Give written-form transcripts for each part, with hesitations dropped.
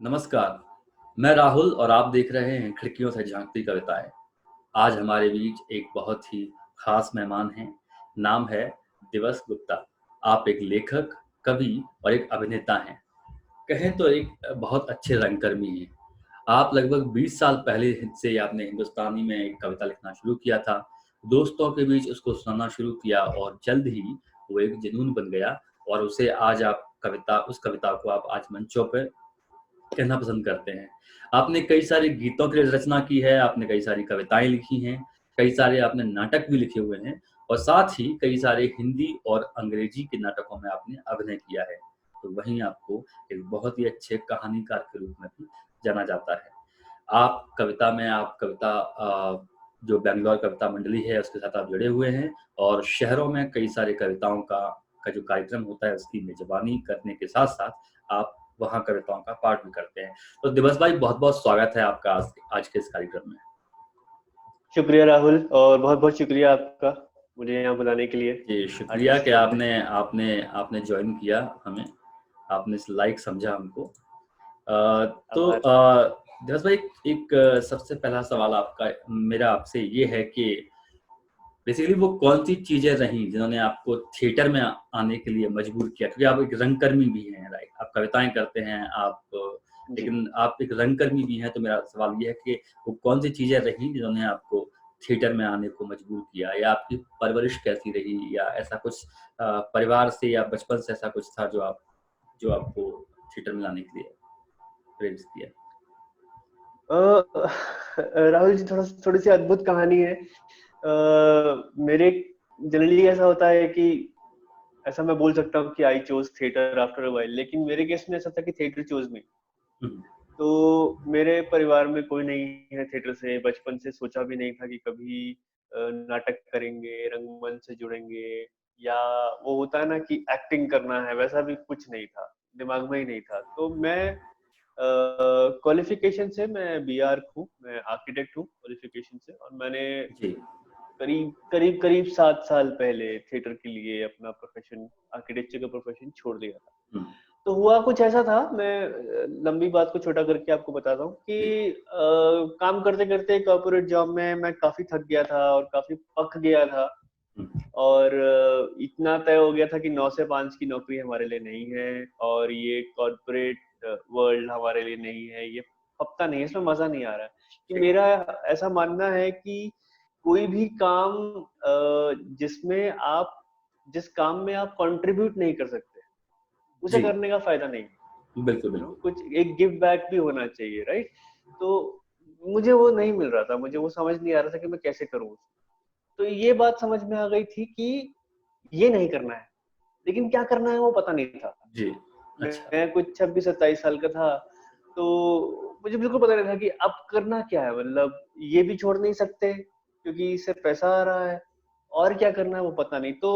नमस्कार, मैं राहुल और आप देख रहे हैं खिड़कियों से झांकती कविताएँ। आज हमारे बीच एक बहुत ही ख़ास मेहमान हैं, नाम है दिवस गुप्ता। आप एक लेखक, कवि और एक अभिनेता हैं। कहें तो एक बहुत अच्छे रंगकर्मी हैं। आप लगभग 20 साल पहले से आपने हिंदुस्तानी में एक कविता लिखना शुरू किया था। दोस्तों के बीच उसको सुनाना शुरू किया और जल्द ही वो एक जुनून बन गया और उसे आज आप कविता उस कविता को आप आज मंचों पे कहना पसंद करते हैं। आपने कई सारे गीतों के लिए रचना की है, आपने कई सारी कविताएँ लिखी हैं, कई सारे आपने नाटक भी लिखे हुए हैं और साथ ही कई सारे हिंदी और अंग्रेजी के नाटकों में आपने अभिनय किया है। तो वहीं आपको एक बहुत ही अच्छे कहानीकार के रूप में भी जाना जाता है। आप कविता जो बैंगलोर कविता मंडली है उसके साथ आप जुड़े हुए हैं और शहरों में कई सारे कविताओं का जो कार्यक्रम होता है उसकी मेज़बानी करने के साथ-साथ आप वहाँ कविताओं का पाठ भी करते हैं। तो दिवस भाई बहुत-बहुत स्वागत है आपका आज आज के इस कार्यक्रम में। शुक्रिया राहुल और बहुत-बहुत शुक्रिया आपका मुझे यहाँ बुलाने के लिए जी, आज के शुक्रिया इस कि शो में। आपने आपने आपने जॉइन किया हमें, आपने इस लायक समझा हमको। तो आभार। दिवस भाई एक सबसे पहला सवाल आपका मेरा आपसे ये है कि बेसिकली वो कौन-सी चीज़ें रहीं जिन्होंने आपको थिएटर में आने के लिए मजबूर किया? क्योंकि आप एक रंगकर्मी भी हैं, राइट? आप कविताएँ करते हैं, जी। लेकिन आप एक रंगकर्मी भी हैं, तो मेरा सवाल ये है कि वो कौन-सी चीज़ें रहीं जिन्होंने आपको थिएटर में आने को मजबूर किया या आपकी परवरिश कैसी रही या ऐसा कुछ परिवार से या बचपन से ऐसा कुछ था जो आपको थिएटर में लाने के लिए प्रेरित किया? राहुल जी थोड़ी-सी अद्भुत कहानी है। मेरे जनरली ऐसा होता है कि ऐसा मैं बोल सकता हूँ कि I chose theatre after a while, लेकिन मेरे केस में ऐसा था कि थिएटर चोज़ मी। हुँ, तो मेरे परिवार में कोई नहीं है थिएटर से, बचपन से सोचा भी नहीं था कि कभी नाटक करेंगे, रंगमंच से जुड़ेंगे या वो होता है ना कि एक्टिंग करना है, वैसा भी कुछ नहीं था, दिमाग में ही नहीं था। तो मैं क्वालिफ़िकेशन से मैं बीआर्क हूँ, मैं आर्किटेक्ट हूँ क्वालिफ़िकेशन से और मैंने जी। करीब 7 साल पहले थिएटर के लिए अपना प्रोफ़ेशन आर्किटेक्चर का प्रोफ़ेशन छोड़ दिया था। हुँ, तो हुआ कुछ ऐसा था, मैं लंबी बात को छोटा करके आपको बताता हूँ जी। कि काम करते-करते कॉर्पोरेट जॉब में मैं काफ़ी थक गया था और काफ़ी पक गया था हुँ, और इतना तय हो गया था कि 9 से 5 की नौकरी हमारे लिए नहीं है और ये कॉर्पोरेट वर्ल्ड हमारे लिए नहीं है, ये खपता नहीं है, इसमें मज़ा नहीं आ रहा है। कि जी, मेरा ऐसा मानना है कि कोई भी काम जिसमें आप जिस काम में आप कंट्रीब्यूट नहीं कर सकते, उसे जी। करने का फ़ायदा नहीं है। बिल्कुल, बिल्कुल। कुछ एक गिव बैक भी होना चाहिए, राइट? तो मुझे वो नहीं मिल रहा था, मुझे वो समझ नहीं आ रहा था कि मैं कैसे करूँ उसको। तो ये बात समझ में आ गई थी कि ये नहीं करना है, लेकिन क्या करना है वो पता नहीं था। जी, अच्छा। मैं कुछ 26-27 साल का था, तो मुझे बिल्कुल पता नहीं था कि अब करना क्या है, मतलब ये भी छोड़ नहीं सकते क्योंकि इससे पैसा आ रहा है और क्या करना है वो पता नहीं। तो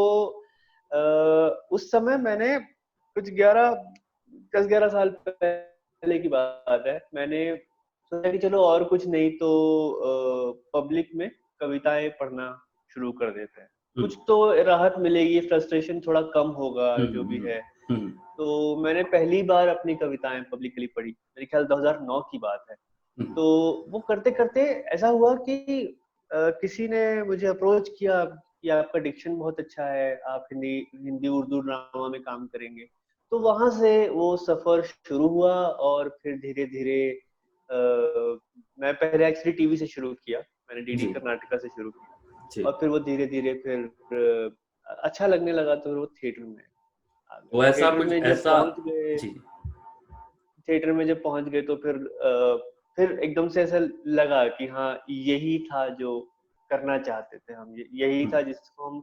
उस समय मैंने कुछ 10-11 साल पहले की बात है, मैंने सोचा कि चलो और कुछ नहीं तो पब्लिक में कविताएँ पढ़ना शुरू कर देते हैं। हुँ, कुछ तो राहत मिलेगी, फ्रस्ट्रेशन थोड़ा कम होगा, हुँ, जो हुँ, भी हुँ, है। हुँ, तो मैंने पहली बार अपनी कविताएँ पब्लिकली पढ़ी, मेरे ख्याल 2009 की बात है। हुँ, तो वो करते-करते ऐसा हुआ कि किसी ने मुझे अप्रोच किया कि आपका डिक्शन बहुत अच्छा है, आप हिंदी-उर्दू ड्रामा में काम करेंगे। तो वहाँ से वो सफ़र शुरू हुआ और फिर धीरे-धीरे मैं पहले एक्चुअली टीवी से शुरू किया, मैंने डीडी जी, कर्नाटका से शुरू किया जी। और फिर वो धीरे-धीरे फिर अच्छा लगने लगा तो वो थिएटर में आ गए। वो ऐसा थिएटर कुछ में जब ऐसा पहुँच गए जी, थिएटर में जब पहुँच गए तो फिर एकदम से ऐसा लगा कि हाँ, यही था जो करना चाहते थे हम। य यही हुँ, था जिसको हम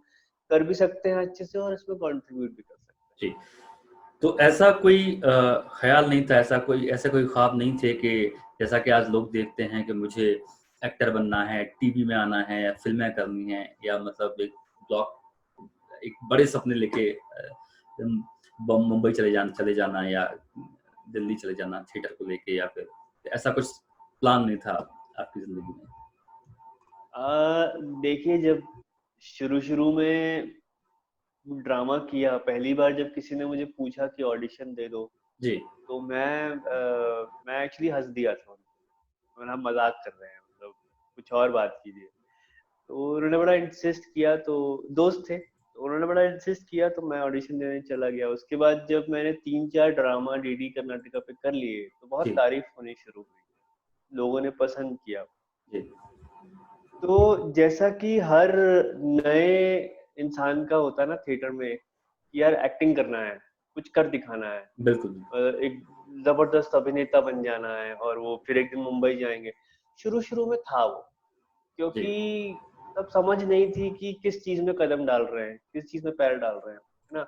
कर भी सकते हैं अच्छे से और इसमें कंट्रीब्यूट भी कर सकते हैं। जी। तो ऐसा कोई ख़्याल नहीं था, ऐसे कोई ख़्वाब नहीं थे कि जैसा कि आज लोग देखते हैं कि मुझे एक्टर बनना है, टीवी में आना है या फ़िल्में करनी हैं या मतलब एक बड़े सपने लेके उम, मुंबई चले जाना या दिल्ली चले जाना थिएटर को लेके या फिर ऐसा कुछ प्लान नहीं था आपकी ज़िंदगी में? देखिए जब शुरू-शुरू में ड्रामा किया, पहली बार जब किसी ने मुझे पूछा कि ऑडिशन दे दो, जी, तो मैं एक्चुअली हँस दिया था उनको। मैंने, हम मज़ाक कर रहे हैं, मतलब कुछ और बात कीजिए। तो उन्होंने बड़ा इंसिस्ट किया, तो दोस्त थे, तो उन्होंने बड़ा इंसिस्ट किया, तो मैं ऑडिशन देने चला गया। उसके बाद जब मैंने 3-4 ड्रामा डीडी कर्नाटका पे कर लिए, तो बहुत जी, तारीफ होनी शुरू हुई, लोगों ने पसंद किया। जी, तो जैसा कि हर नए इंसान का होता है ना थिएटर में, कि यार एक्टिंग करना है, कुछ कर दिखाना है, बिल्कुल, एक जबरदस्त अभिनेता बन जाना है, और वो फिर एक दिन मुंबई जाएंगे। शुरू शुरू में था वो, जी, क्योंकि तब समझ नहीं थी कि किस चीज में कदम डाल रहे हैं, किस चीज में पैर डाल रहे हैं, है ना।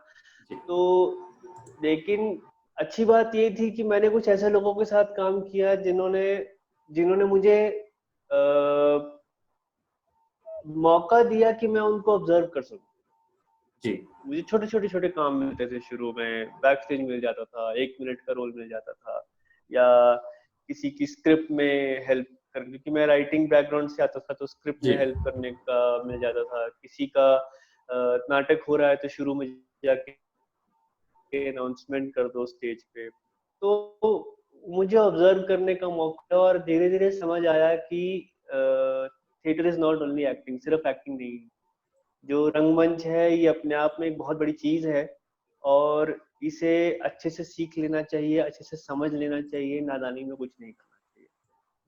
जी, तो लेकिन अच्छी बात ये थी कि मैंने कुछ ऐसे लोगों के साथ काम किया जिन्होंने जिन्होंने मुझे आ, मौका दिया कि मैं उनको ऑब्जर्व कर सकूं। जी, मुझे छोटे छोटे छोटे काम मिलते थे शुरू में, बैक स्टेज मिल जाता था, 1 मिनट का रोल मिल जाता था, या किसी की स्क्रिप्ट में हेल्प कर, क्योंकि मैं राइटिंग बैकग्राउंड से आता था, तो स्क्रिप्ट जी, में हेल्प करने का मिल जाता था। किसी का नाटक हो रहा है, तो शुरू में जाके अनाउंसमेंट कर दो स्टेज पे। तो मुझे ऑब्जर्व करने का मौका, और धीरे धीरे समझ आया कि theatre is not only acting, सिर्फ एक्टिंग नहीं। जो रंगमंच है, ये अपने आप में एक बहुत बड़ी चीज है, और इसे अच्छे से सीख लेना चाहिए, अच्छे से समझ लेना चाहिए, नादानी में कुछ नहीं करना चाहिए।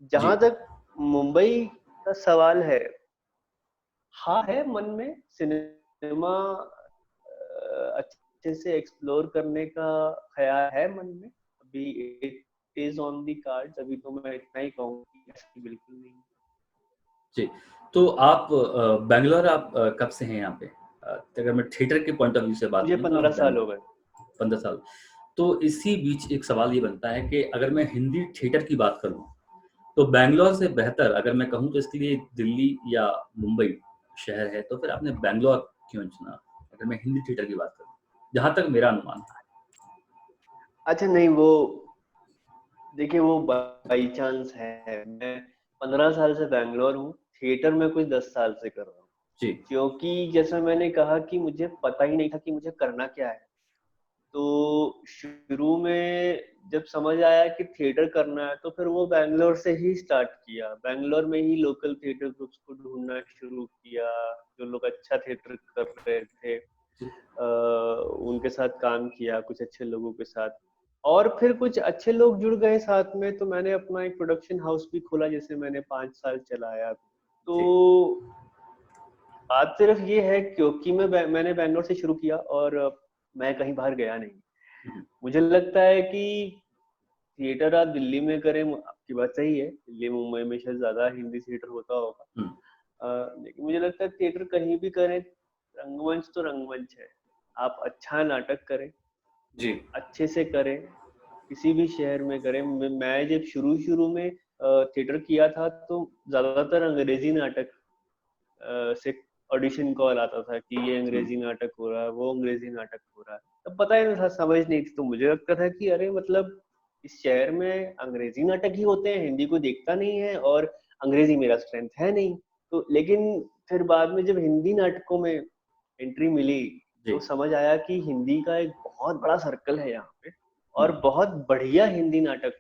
जी, जहां तक मुंबई का सवाल है, हाँ है मन में सिनेमा अच्छे से एक्सप्लोर करने का ख्याल है मन में। अभी it is on the cards, अभी तो मैं इतना ही कहूँगी, ऐसा बिल्कुल नहीं। जी। तो आप बैंगलोर आप कब से हैं यहाँ पे? अगर मैं थिएटर के पॉइंट ऑफ व्यू से बात मुझे करूँ तो आप 15 साल हो गए। 15 साल। तो इसी बीच एक सवाल ये बनता है कि अगर मैं हिंदी थिएटर की बात करूँ, तो बैंगलोर से बेहतर अगर मैं कहूँ तो इसके लिए दिल्ली या मुंबई शहर है, तो फिर आपने बैंगलोर क्यों चुना? अगर मैं हिंदी थिएटर की बात करूँ, जहाँ तक मेरा अनुमान है। अच्छा, नहीं, वो देखिए, वो बाई चांस है। मैं 15 साल से बैंगलोर हूँ, थिएटर में कुछ 10 साल से कर रहा हूँ। जी, क्योंकि जैसा मैंने कहा कि मुझे पता ही नहीं था कि मुझे करना क्या है। तो शुरू में जब समझ आया कि थिएटर करना है, तो फिर वो बैंगलोर से ही स्टार्ट किया। बैंगलोर में ही लोकल थिएटर ग्रुप्स को ढूंढना शुरू किया, जो लोग अच्छा थिएटर कर रहे थे। जी, उनके साथ काम किया, कुछ अच्छे लोगों के साथ, और फिर कुछ अच्छे लोग जुड़ गए साथ में, तो मैंने अपना एक प्रोडक्शन हाउस भी खोला, जिसे मैंने 5 साल चलाया। तो जी, बात सिर्फ ये है, क्योंकि मैंने बैंगलोर से शुरू किया, और मैं कहीं बाहर गया नहीं। हुँ, मुझे लगता है कि थिएटर आप दिल्ली में करें, आपकी बात सही है, दिल्ली मुंबई में शायद ज्यादा हिंदी थिएटर होता होगा। हुँ, लेकिन मुझे लगता है थिएटर कहीं भी करें, रंगमंच तो रंगमंच है। आप अच्छा नाटक करें, जी, अच्छे से करें, किसी भी शहर में करें। मैं जब शुरू शुरू में थिएटर किया था, तो ज्यादातर अंग्रेजी नाटक से ऑडिशन कॉल आता था कि ये हुँ, अंग्रेजी नाटक हो रहा है, वो अंग्रेजी नाटक हो रहा है। तब पता ही नहीं था, समझ नहीं थी, तो मुझे लगता था कि अरे मतलब इस शहर में अंग्रेजी नाटक ही होते हैं, हिंदी को देखता नहीं है, और अंग्रेजी मेरा स्ट्रेंथ है नहीं। तो लेकिन फिर बाद में जब हिंदी नाटकों में एंट्री मिली, जी, तो समझ आया कि हिंदी का एक बहुत बड़ा सर्कल है यहाँ पे, हुँ, और बहुत बढ़िया हिंदी नाटक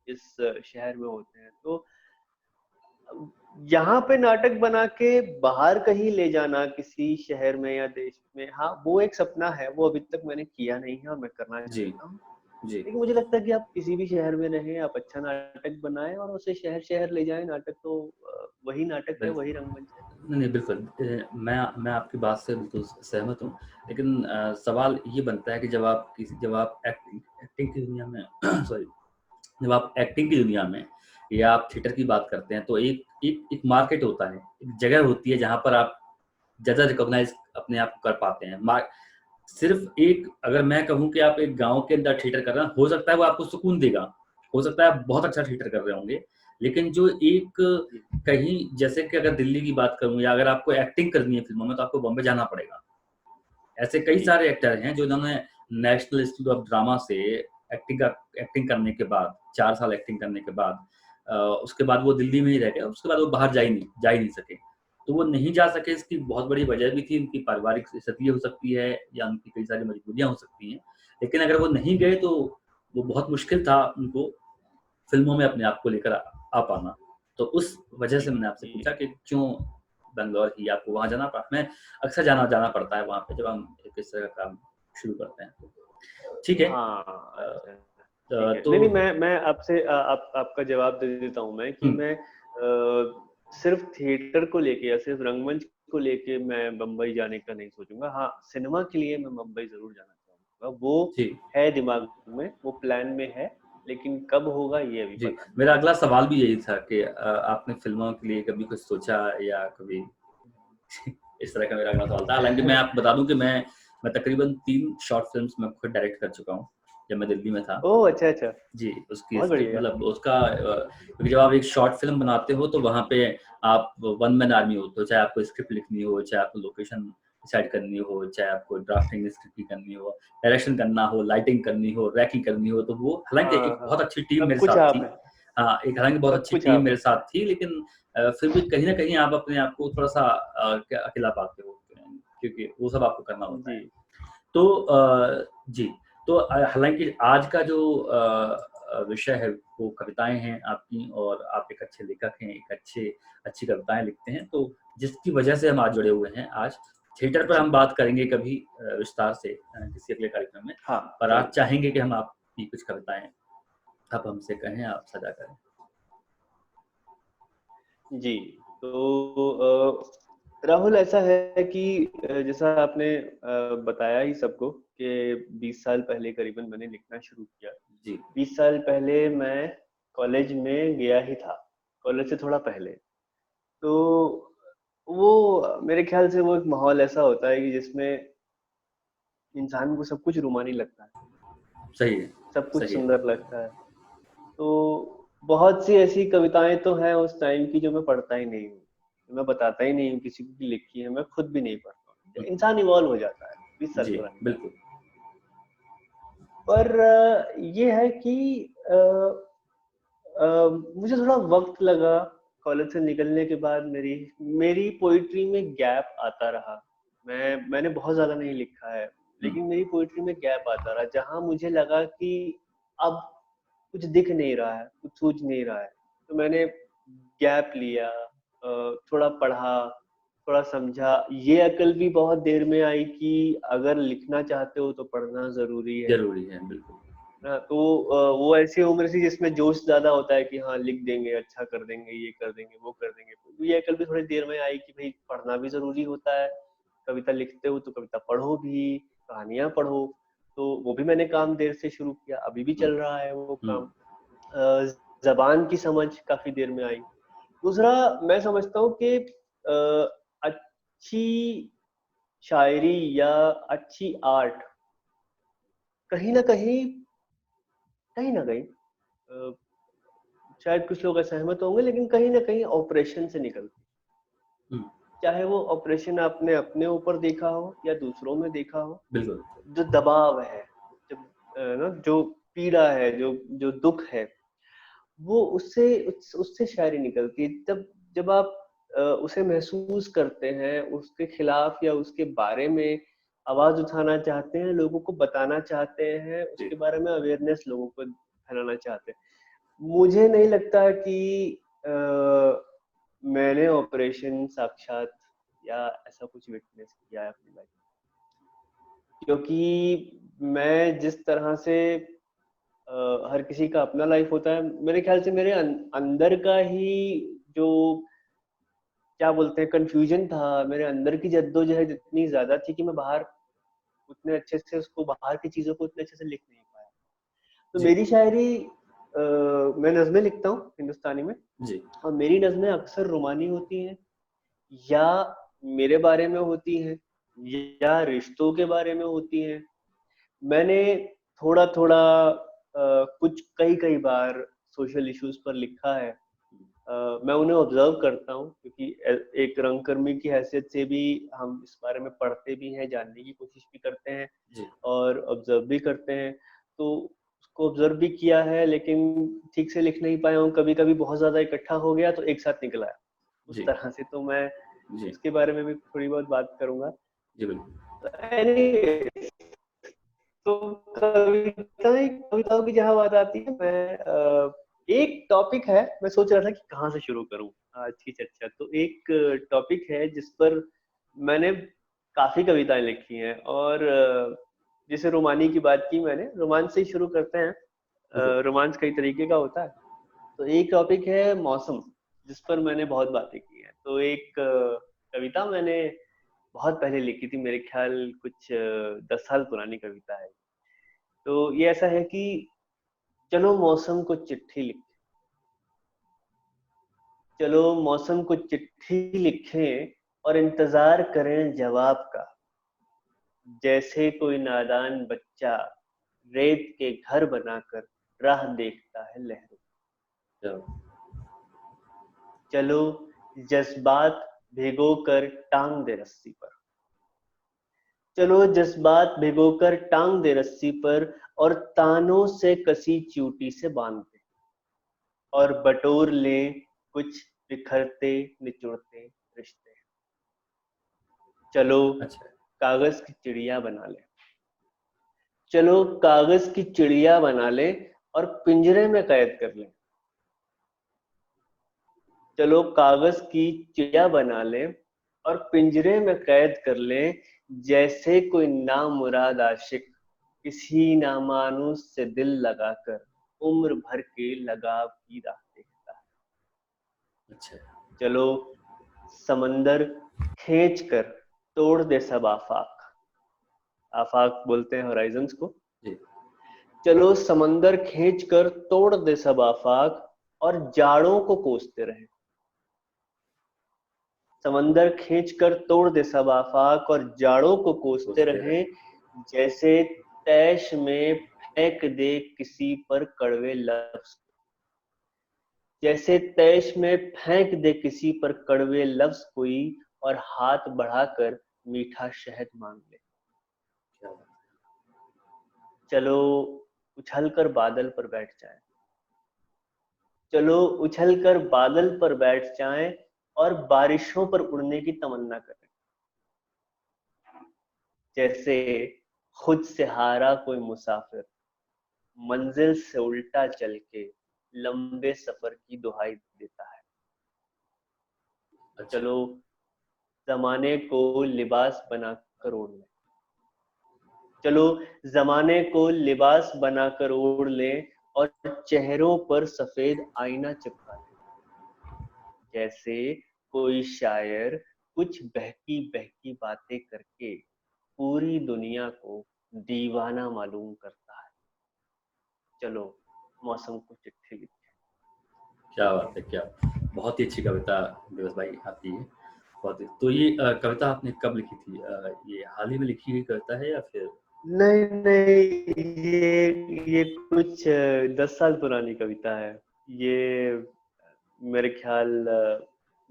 इस शहर में होते हैं। तो यहाँ पे नाटक बना के बाहर कहीं ले जाना, किसी शहर में या देश में, हाँ वो एक सपना है, वो अभी तक मैंने किया नहीं है, और मैं करना जी, चाहता हूँ। जी। लेकिन मुझे लगता है कि आप किसी भी शहर में रहें, आप अच्छा नाटक बनाएं, और उसे शहर शहर ले जाएं। नाटक तो वही नाटक है, वही बिल्कुल। रंगमंच है। नहीं, नहीं, बिल्कुल मैं आपकी बात से बिल्कुल सहमत हूँ। लेकिन सवाल ये बनता है कि जब आप एक्टिंग एक्टिंग की दुनिया में सॉरी जब आप एक्टिंग की दुनिया में या आप थिएटर की बात करते हैं, तो एक मार्केट होता है, एक जगह होती है जहाँ पर आप ज़्यादा रिकॉग्नाइज़ अपने आप को कर पाते हैं। सिर्फ़ एक अगर मैं कहूँ कि आप एक गाँव के अंदर थिएटर कर रहे हैं, हो सकता है वो आपको सुकून देगा, हो सकता है आप बहुत अच्छा थिएटर कर रहे होंगे। लेकिन जो एक जी, कहीं जैसे कि अगर दिल्ली की बात करूँ या अगर आपको एक्टिंग करनी है फ़िल्मों में, तो आपको बॉम्बे जाना पड़ेगा। ऐसे कई जी, सारे एक्टर हैं जो इन्होंने नेशनल इंस्टीट्यूट ऑफ ड्रामा से एक्टिंग करने के बाद 4 साल एक्टिंग करने के बाद उसके बाद वो दिल्ली में ही रह गए, उसके बाद वो बाहर जा ही नहीं सके। तो वो नहीं जा सके, इसकी बहुत बड़ी वजह भी थी, उनकी पारिवारिक स्थिति हो सकती है या उनकी कई सारी मजबूरियाँ हो सकती हैं। लेकिन अगर वो नहीं गए तो वो बहुत मुश्किल था उनको फ़िल्मों में अपने आप को लेकर आ पाना। तो उस वजह जी, से मैंने आपसे जी। पूछा कि क्यों बैंगलोर ही आपको वहाँ जाना पड़ा? मैं अक्सर जाना जाना पड़ता है वहाँ पे जब हम एक इस तरह का काम शुरू करते हैं तो। ठीक है। हाँ, अच्छा, ठीक है। तो नहीं, मैं आपसे आपका जवाब दे देता हूँ मैं कि हुँ, मैं सिर्फ़ थिएटर को लेके या सिर्फ़ रंगमंच को लेके मैं बम्बई जाने का नहीं सोचूँगा। हाँ, सिनेमा के लिए मैं मुंबई ज़रूर जाना चाहूँगा। वो जी, है दिमाग में, वो प्लान में है, लेकिन कब होगा ये अभी जी। पता नहीं। मेरा अगला सवाल भी यही था कि आपने फ़िल्मों के लिए कभी कुछ सोचा या कभी इस तरह का मेरा अगला सवाल था। हालाँकि मैं आपको बता दूँ कि मैं तकरीबन 3 शॉर्ट फ़िल्म्स मैं खुद डायरेक्ट कर चुका हूँ, जब मैं दिल्ली में था। ओह! अच्छा, अच्छा। जी, उसकी बहुत स्क्रिप्ट बढ़िया। मतलब उसका क्योंकि जब आप एक शॉर्ट फ़िल्म बनाते हो तो वहाँ पे आप वन मैन आर्मी होते हो, चाहे आपको स्क्रिप्ट लिखनी हो, चाहे आपको लोकेशन डिसाइड करनी हो, चाहे आपको ड्राफ्टिंग स्क्रिप्ट की करनी हो, डायरेक्शन करना हो, लाइटिंग करनी हो, रैकिंग करनी हो, तो वो हालाँकि हाँ, एक बहुत हाँ। अच्छी टीम सब मेरे कुछ साथ आप थी। हैं, हाँ, एक हालाँकि बहुत सब अच्छी कुछ टीम आप मेरे हैं। साथ थी लेकिन फिर भी कहीं न कहीं आप अपने आप को थोड़ा-सा क्या अकेला पाते हो क्योंकि वो सब आपको करना होता जी। है। तो जी, तो हालाँकि आज का जो विषय है वो कविताएँ हैं आपकी और आप एक अच्छे लेखक हैं, एक अच्छी कविताएँ लिखते हैं, तो जिसकी वजह से हम आज जुड़े हुए हैं आज। थिएटर पर जी। हम बात करेंगे कभी विस्तार से किसी अगले कार्यक्रम में, हाँ, पर आज ज़रूर। चाहेंगे कि हम आपकी कुछ कविताएँ आप हमसे कहें, आप साझा करें। जी, तो राहुल ऐसा है कि जैसा आपने बताया ही सबको कि 20 साल पहले करीबन मैंने लिखना शुरू किया। जी, 20 साल पहले मैं कॉलेज में गया ही था, कॉलेज से थोड़ा पहले। तो वो मेरे ख़्याल से वो एक माहौल ऐसा होता है कि जिसमें इंसान को सब कुछ रोमानी लगता है, सही है, सब कुछ सही है। सुंदर लगता है। तो बहुत सी ऐसी कविताएँ तो हैं उस टाइम की जो मैं पढ़ता ही नहीं हूँ। मैं बताता ही नहीं हूँ किसी को कि लिखी है, मैं खुद भी नहीं पढ़ता हूँ। हुँ, इंसान इवॉल्व हो जाता है 20 साल जी, पुरानी बात। बिल्कुल। पर ये है कि अ अ, मुझे थोड़ा वक़्त लगा कॉलेज से निकलने के बाद मेरी मेरी पोएट्री में गैप आता रहा। मैंने बहुत ज़्यादा नहीं लिखा है, हुँ, लेकिन मेरी पोएट्री में गैप आता रहा, जहाँ मुझे लगा कि अब कुछ दिख नहीं रहा है, कुछ सूझ नहीं रहा है। तो मैंने गैप लिया, थोड़ा पढ़ा, थोड़ा समझा। ये अकल भी बहुत देर में आई कि अगर लिखना चाहते हो तो पढ़ना ज़रूरी है। ज़रूरी है, बिल्कुल। तो वो ऐसी उम्र थी जिसमें जोश ज़्यादा होता है कि हाँ, लिख देंगे, अच्छा कर देंगे, ये कर देंगे, वो कर देंगे। तो ये अकल भी थोड़ी देर में आई कि भई पढ़ना भी ज़रूरी होता है। कविता लिखते हो तो कविता पढ़ो भी, कहानियाँ पढ़ो। तो वो भी मैंने काम देर से शुरू किया, अभी भी हुँ, चल रहा है वो हुँ, काम। ज़बान की समझ काफ़ी देर में आई। दूसरा मैं समझता हूँ कि अच्छी शायरी या अच्छी आर्ट कहीं न कहीं कहीं न कहीं अ, शायद कुछ लोग असहमत होंगे लेकिन कहीं न कहीं ऑपरेशन से निकलती है। हुँ, चाहे वो ऑपरेशन आपने अपने ऊपर देखा हो या दूसरों में देखा हो, बिल्कुल। जो दबाव है, जब ना जो पीड़ा है, जो जो दुःख है, वो उससे शायरी निकलती है। जब जब आप उसे महसूस करते हैं, उसके खिलाफ या उसके बारे में आवाज़ उठाना चाहते हैं, लोगों को बताना चाहते हैं, जी, उसके बारे में अवेयरनेस लोगों को फैलाना चाहते हैं। मुझे नहीं लगता कि अ, मैंने ऑपरेशन साक्षात या ऐसा कुछ विटनेस किया है अपनी लाइफ में। क्योंकि मैं जिस तरह से हर किसी का अपना लाइफ होता है, मेरे ख्याल से मेरे अंदर का ही जो क्या बोलते हैं कन्फ्यूजन था, मेरे अंदर की जद्दोजहद इतनी ज़्यादा थी कि मैं बाहर उतने अच्छे से उसको बाहर की चीज़ों को उतने अच्छे से लिख नहीं पाया। तो जी, मेरी शायरी मैं नज़्में लिखता हूँ हिंदुस्तानी में जी, और मेरी नज़्में अक्सर रुमानी होती हैं या मेरे बारे में होती हैं या रिश्तों के बारे में होती हैं। मैंने थोड़ा-थोड़ा कुछ कई-कई बार सोशल इश्यूज़ पर लिखा है। मैं उन्हें ऑब्ज़र्व करता हूँ क्योंकि एक रंगकर्मी की हैसियत से भी हम इस बारे में पढ़ते भी हैं, जानने की कोशिश भी करते हैं जी, और ऑब्ज़र्व भी करते हैं। तो उसको ऑब्ज़र्व भी किया है लेकिन ठीक से लिख नहीं पाया हूँ, कभी-कभी बहुत ज़्यादा इकट्ठा हो गया तो एक साथ निकल आया। उस जी, तरह से तो मैं जी, उसके बारे में भी थोड़ी बहुत बात करूंगा। जी बिल्कुल। एनीवेज, तो कविताओं की जहाँ बात आती है, मैं एक टॉपिक है, मैं सोच रहा था कि कहाँ से शुरू करूं आज की चर्चा। तो एक टॉपिक है जिस पर मैंने काफी कविताएं लिखी हैं, और जैसे रोमानी की बात की मैंने, रोमांस से ही शुरू करते हैं। बिल्कुल। रोमांस कई तरीके का होता है। तो एक टॉपिक है मौसम, जिस पर मैंने बहुत बातें की हैं। तो एक कविता मैंने बहुत पहले लिखी थी, मेरे ख्याल कुछ 10 साल पुरानी कविता है। तो ये ऐसा है कि चलो मौसम को चिट्ठी लिखें, चलो मौसम को चिट्ठी लिखें और इंतजार करें जवाब का। जैसे कोई नादान बच्चा रेत के घर बनाकर राह देखता है लहरों। चलो। चलो जज्बात भिगोकर टांग दे रस्सी पर, चलो जज्बात भिगोकर टांग दे रस्सी पर, और तानों से कसी चूटी से बांध दे, और बटोर लें कुछ बिखरते निचुड़ते रिश्ते। चलो अच्छा। कागज की चिड़िया बना ले, चलो कागज की चिड़िया बना ले और पिंजरे में कैद कर ले। चलो कागज की चिड़िया बना ले और पिंजरे में कैद कर ले। जैसे कोई नामुराद आशिक किसी नामानुस से दिल लगाकर उम्र भर के लगाव की राह देखता है। अच्छा। चलो समंदर खींच कर तोड़ दे सब आफाक, आफाक बोलते हैं होराइजन्स को। जी। चलो समंदर खींच कर तोड़ दे सब आफाक, और जाड़ों को कोसते रहे। समंदर खींच कर तोड़ दे सब आफाक और जाड़ों को कोसते सोचते रहे। रहे। जैसे तैश में फेंक दे किसी पर कड़वे लफ्ज, जैसे तैश में फेंक दे किसी पर कड़वे लफ्ज कोई, और हाथ बढ़ाकर मीठा शहद मांग ले। क्या बात चलो उछलकर बादल पर बैठ जाए, चलो उछलकर बादल पर बैठ जाएं और बारिशों पर उड़ने की तमन्ना करें। जैसे खुद से हारा कोई मुसाफिर मंजिल से उल्टा चल के लंबे सफर की दुहाई देता है। है। अच्छा। चलो जमाने को लिबास बनाकर ओढ़ लें, चलो जमाने को लिबास बनाकर ओढ़ लें और चेहरों पर सफेद आईना चिपका लें। जैसे कोई शायर कुछ बहकी बहकी बातें करके पूरी दुनिया को दीवाना मालूम करता है। चलो मौसम को चिट्ठी लिखें। क्या बात है, क्या बहुत ही अच्छी कविता दिवस भाई आपकी है। बहुत ही तो ये कविता आपने कब लिखी थी? ये हाल ही में लिखी हुई कविता है या फिर? नहीं नहीं, ये कुछ 10 साल पुरानी कविता है। ये मेरे ख्याल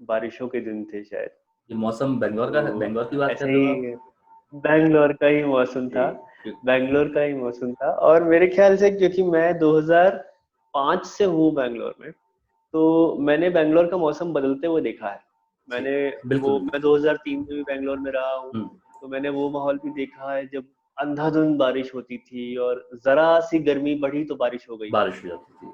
बारिशों के दिन थे शायद। ये मौसम बेंगलोर का है? तो बेंगलोर की बात कर ऐसे रहे हो आप? ही बैंगलोर का ही मौसम था, जी। बैंगलोर का ही मौसम था। और मेरे ख्याल से क्योंकि मैं 2005 से हूँ बैंगलोर में, तो मैंने बैंगलोर का मौसम बदलते हुए देखा है। जी मैंने बिल्कुल वो बिल्कुल। मैं 2003 में भी बैंगलोर में रहा हूँ, हम्म। तो मैंने वो माहौल भी देखा है जब अंधाधुंध बारिश होती थी और जरा सी गर्मी बढ़ी तो बारिश हो गई। बारिश हो जाती थी।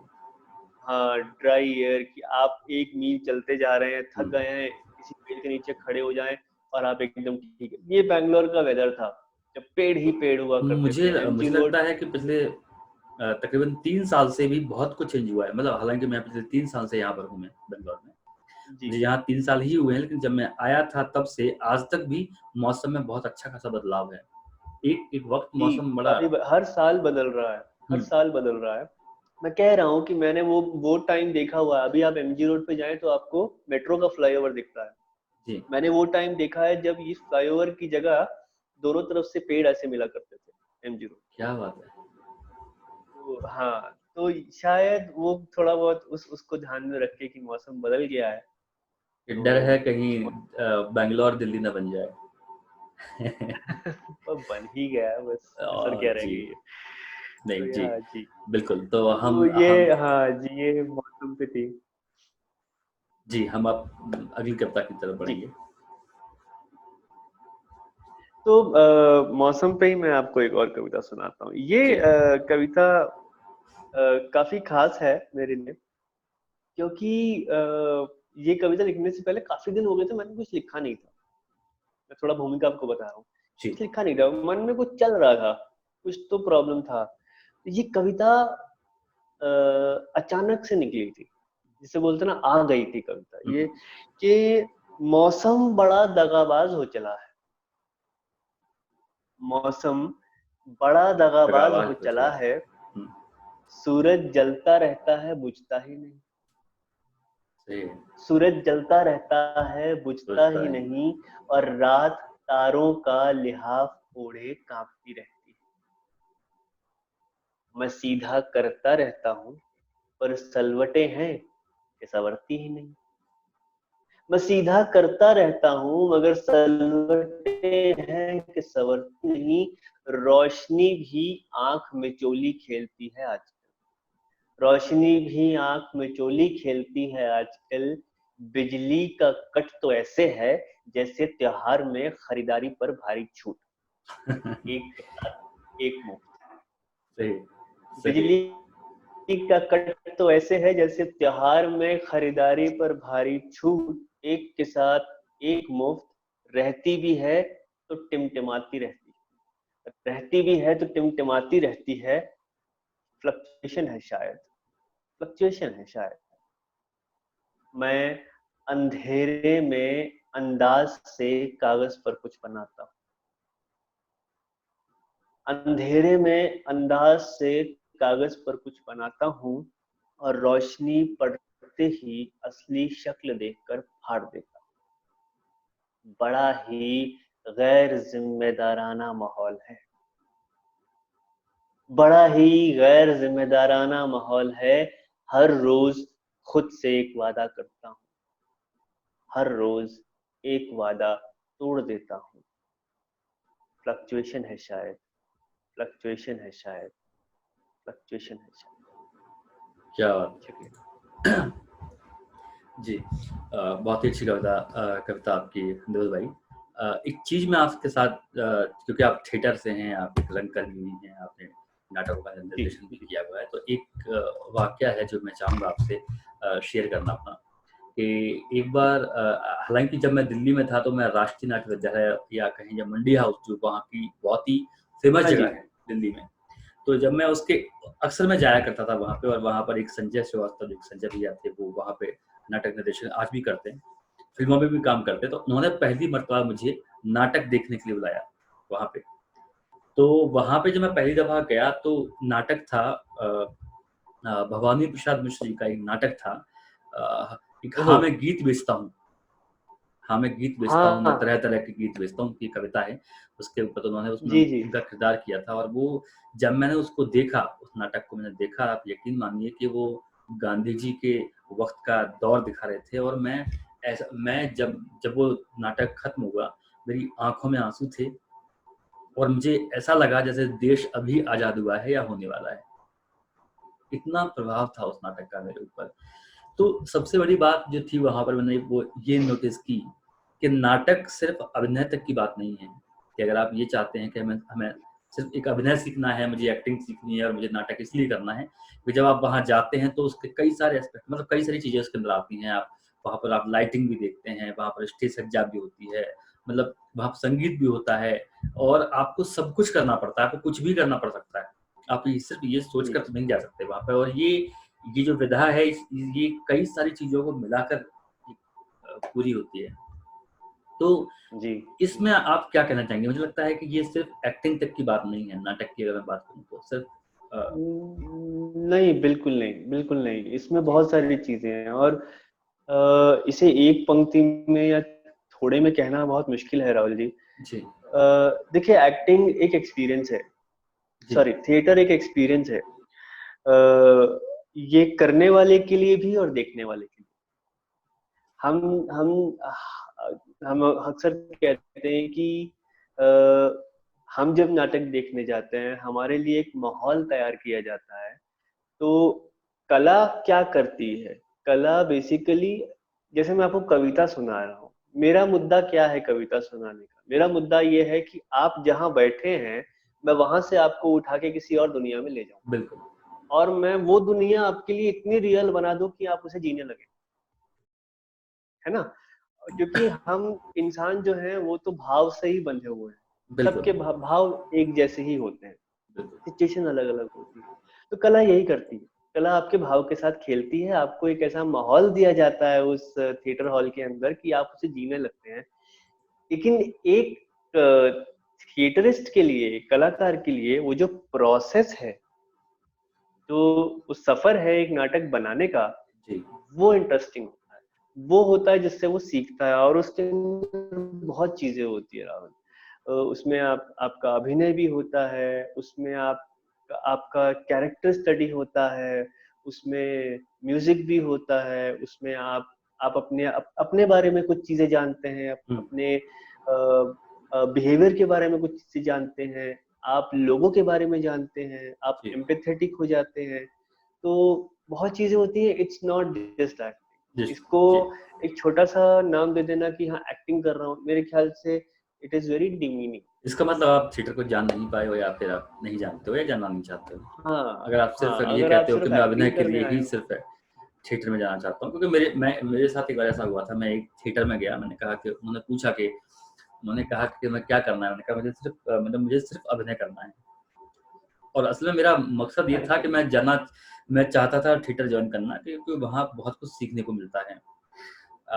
हाँ, ड्राई एयर कि आप 1 मील चलते जा रहे हैं, थक हम्म। गए हैं, किसी पेड़ के नीचे खड़े हो जाएं और आप एकदम ठीक है। ये बैंगलोर का वेदर था जब पेड़ ही पेड़ हुआ करते थे। मुझे एमजी मुझे रोड। लगता है कि पिछले तकरीबन 3 साल से भी बहुत कुछ चेंज हुआ है। मतलब हालांकि मैं पिछले 3 साल से यहाँ पर हूँ, मैं बेंगलोर में। जी मुझे यहाँ 3 साल ही हुए हैं, लेकिन जब मैं आया था तब से आज तक भी मौसम में बहुत अच्छा खासा बदलाव है। एक एक वक्त जी, मौसम बड़ा। हर साल बदल रहा है, हर हम्म। साल बदल रहा है। मैं कह रहा हूँ कि मैंने वो टाइम देखा हुआ है। अभी आप एमजी रोड पे जाएं तो आपको मेट्रो का फ्लाईओवर दिखता है। जी। मैंने वो टाइम देखा है जब इस फ्लाईओवर की जगह दोनों तरफ से पेड़ ऐसे मिला करते थे एमजी रोड। क्या बात है। तो हाँ, तो शायद वो थोड़ा बहुत उसको ध्यान में रख के कि मौसम बदल गया है। ये तो डर है कहीं बैंगलोर दिल्ली ना बन जाए। अब बन ही गया है, बस कसर क्या रह जी। गई है। तो नहीं जी। यहाँ जी, बिल्कुल तो तो हम ये हाँ जी, ये मौसम पे थी। जी हम अब अगली कविता की तरफ जी बढ़ेंगे। तो मौसम पे ही मैं आपको एक और कविता सुनाता हूँ। ये जी। कविता काफी खास है मेरे लिए, क्योंकि ये कविता लिखने से पहले काफी दिन हो गए थे, मैंने कुछ लिखा नहीं था। मैं थोड़ा भूमिका आपको बता रहा हूँ। जी। कुछ लिखा नहीं था, मन में कुछ चल रहा था, कुछ तो प्रॉब्लम था। तो ये कविता अचानक से निकली थी, जिसे बोलते ना, आ गई थी कविता ये, हम्म, कि मौसम बड़ा दगाबाज हो चला है। मौसम बड़ा दगाबाज आवाज हो हो चला चला है। है। हम्म, सूरज जलता रहता है, बुझता ही नहीं। सही है। सूरज जलता रहता है, बुझता सोचता ही है। नहीं। और रात तारों का लिहाफ ओढ़े कांपती रहती है। मैं सीधा करता रहता हूँ, पर सलवटें हैं कि संवरती ही नहीं। मैं सीधा करता रहता हूँ, मगर सलवटें हैं कि संवरती नहीं। रोशनी भी आंख में चोली खेलती है आज। रोशनी भी आंख में चोली खेलती है आजकल। बिजली का कट तो ऐसे है, जैसे त्योहार में खरीदारी पर भारी छूट। एक के साथ एक मुफ्त। सही। सही। बिजली का कट तो ऐसे है, जैसे त्योहार में खरीदारी पर भारी छूट। एक के साथ एक मुफ्त। रहती भी है तो टिमटिमाती रहती है। रहती भी है तो टिमटिमाती रहती है। फ्लक्चुएशन है शायद। फ्लक्चुएशन है शायद। मैं अंधेरे में अंदाज से कागज पर कुछ बनाता हूँ। अंधेरे में अंदाज से कागज पर कुछ बनाता हूँ। और रोशनी पड़ते ही असली शक्ल देखकर फाड़ देता हूँ। बड़ा ही गैर जिम्मेदाराना माहौल है। बड़ा ही गैर जिम्मेदाराना माहौल है। हर रोज खुद से एक वादा करता हूँ। हर रोज एक वादा तोड़ देता हूँ। फ्लक्चुएशन है शायद। फ्लक्चुएशन है शायद। फ्लक्चुएशन है शायद। क्या बात शुक्रिया। है। जी। बहुत ही अच्छी कविता कविता आपकी दिवस भाई। एक चीज मैं आपके साथ क्योंकि आप थिएटर से हैं, आप एक रंगकर्मी भी हैं, आपने नाटकों का जी निर्देशन भी जी किया हुआ है, तो एक वाकया है जो मैं चाहूंगा आपसे शेयर करना अपना, कि एक बार हालांकि जब मैं दिल्ली में था तो मैं राष्ट्रीय नाट्य विद्यालय या कहीं या मंडी हाउस, जो वहाँ की बहुत ही फेमस हाँ जी। जगह है दिल्ली में, तो जब मैं उसके अक्सर मैं जाया करता था वहाँ पे, और वहाँ पर एक संजय श्रीवास्तव, एक संजय भैया थे, वो वहाँ पे नाटक निर्देशन आज भी करते हैं, फिल्मों में भी काम करते हैं, तो उन्होंने पहली मर्तबा मुझे नाटक देखने के लिए बुलाया वहाँ पे। तो वहाँ पे जब मैं पहली दफा गया तो नाटक था भवानी प्रसाद मिश्र जी का एक नाटक था, एक ओहो। हाँ मैं गीत बेचता हूँ। हाँ मैं गीत बेचता हूँ, मैं हाँ। तरह तरह के गीत बेचता हूँ की कविता है। उसके ऊपर तो उन्होंने उसमें जी जी। उनका किरदार किया था, और वो जब मैंने उसको देखा, उस नाटक को मैंने देखा, आप यकीन मानिए कि वो गांधी जी के वक्त का दौर दिखा रहे थे, और मैं जब जब वो नाटक खत्म हुआ, मेरी आंखों में आंसू थे, और मुझे ऐसा लगा जैसे देश अभी आजाद हुआ है या होने वाला है। इतना प्रभाव था उस नाटक का मेरे ऊपर। तो सबसे बड़ी बात जो थी वहाँ पर, मैंने वो ये नोटिस की कि नाटक सिर्फ अभिनय तक की बात नहीं है, कि अगर आप ये चाहते हैं कि हमें हमें सिर्फ एक अभिनय सीखना है, मुझे एक्टिंग सीखनी है और मुझे नाटक इसलिए करना है, कि जब आप वहाँ जाते हैं तो उसके कई सारे एस्पेक्ट, मतलब कई सारी चीज़ें उसके अंदर आती हैं। आप वहाँ पर आप लाइटिंग भी देखते हैं, वहाँ पर स्टेज सज्जा भी होती है, मतलब वहाँ पर संगीत भी होता है, और आपको सब कुछ करना पड़ता है, आपको कुछ भी करना पड़ सकता है। आप ये सिर्फ ये सोच जी कर तो नहीं जा सकते वहाँ पे, और ये जो विधा है, ये कई सारी चीज़ों को मिलाकर पूरी होती है। तो जी। इसमें आप क्या कहना चाहेंगे? मुझे लगता है कि ये सिर्फ एक्टिंग तक की बात नहीं है, नाटक की अगर मैं बात करूँ तो सिर्फ नहीं, बिल्कुल नहीं, बिल्कुल नहीं। इसमें जी, बहुत सारी चीजें हैं, और इसे एक पंक्ति में या थोड़े में कहना बहुत मुश्किल है, राहुल जी। जी, देखिए, एक्टिंग एक एक्सपीरियंस है। जी, सॉरी, थिएटर एक एक्सपीरियंस है। ये करने वाले के लिए भी और देखने वाले के लिए। हम हम हम अक्सर कहते हैं कि अ, हम जब नाटक देखने जाते हैं, हमारे लिए एक माहौल तैयार किया जाता है। तो कला क्या करती है? कला बेसिकली, जैसे मैं आपको कविता सुना रहा हूँ, मेरा मुद्दा क्या है कविता सुनाने का? मेरा मुद्दा ये है कि आप जहाँ बैठे हैं, मैं वहां से आपको उठा के किसी और दुनिया में ले जाऊं, बिल्कुल और मैं वो दुनिया आपके लिए इतनी रियल बना दूं कि आप उसे जीने लगे, है ना? क्योंकि हम इंसान जो है वो तो भाव से ही बंधे हुए हैं, बिल्कुल सबके भाव एक जैसे ही होते हैं, बिल्कुल। सिचुएशन अलग अलग होती है। तो कला यही करती है, कला आपके भाव के साथ खेलती है, आपको एक ऐसा माहौल दिया जाता है उस थिएटर हॉल के अंदर कि आप उसे जीने लगते हैं। लेकिन एक थिएटरिस्ट के लिए, कलाकार के लिए वो जो प्रोसेस है, जो वो सफर है एक नाटक बनाने का, जी वो इंटरेस्टिंग होता है। वो होता है जिससे वो सीखता है, और उसके अंदर बहुत चीजें होती है राहुल। उसमें आपका अभिनय भी होता है, उसमें आपका कैरेक्टर स्टडी होता है, उसमें म्यूजिक भी होता है, उसमें आप अपने बारे में कुछ चीजें जानते हैं, हम्म, अपने बिहेवियर के बारे में कुछ चीजें जानते हैं, आप लोगों के बारे में जानते हैं, आप जी एम्पैथेटिक हो जाते हैं। तो बहुत चीजें होती है, इट्स नॉट जस्ट जी एक्टिंग। इसको जी। एक छोटा सा नाम दे देना कि हाँ एक्टिंग कर रहा हूँ, मेरे ख्याल से इट इज वेरी डिमीनिंग। इसका मतलब आप थिएटर को जान नहीं पाए हो, या फिर आप नहीं जानते हो, या जानना नहीं चाहते हो? हाँ, अगर आप सिर्फ हाँ, ये अगर आप कहते हो कि सिर्फ मैं अभिनय एक्टिंग के करने लिए आए ही हो। सिर्फ थिएटर में जाना चाहता हूँ, क्योंकि मेरे साथ एक बार ऐसा हुआ था। मैं एक थिएटर में गया, मैंने कहा कि उन्होंने पूछा कि उन्होंने कहा कि मैं क्या करना है? मैंने कहा मुझे सिर्फ अभिनय करना है। और असल में मेरा मकसद ये था कि मैं चाहता था थिएटर ज्वाइन करना, क्योंकि वहाँ बहुत कुछ सीखने को मिलता है।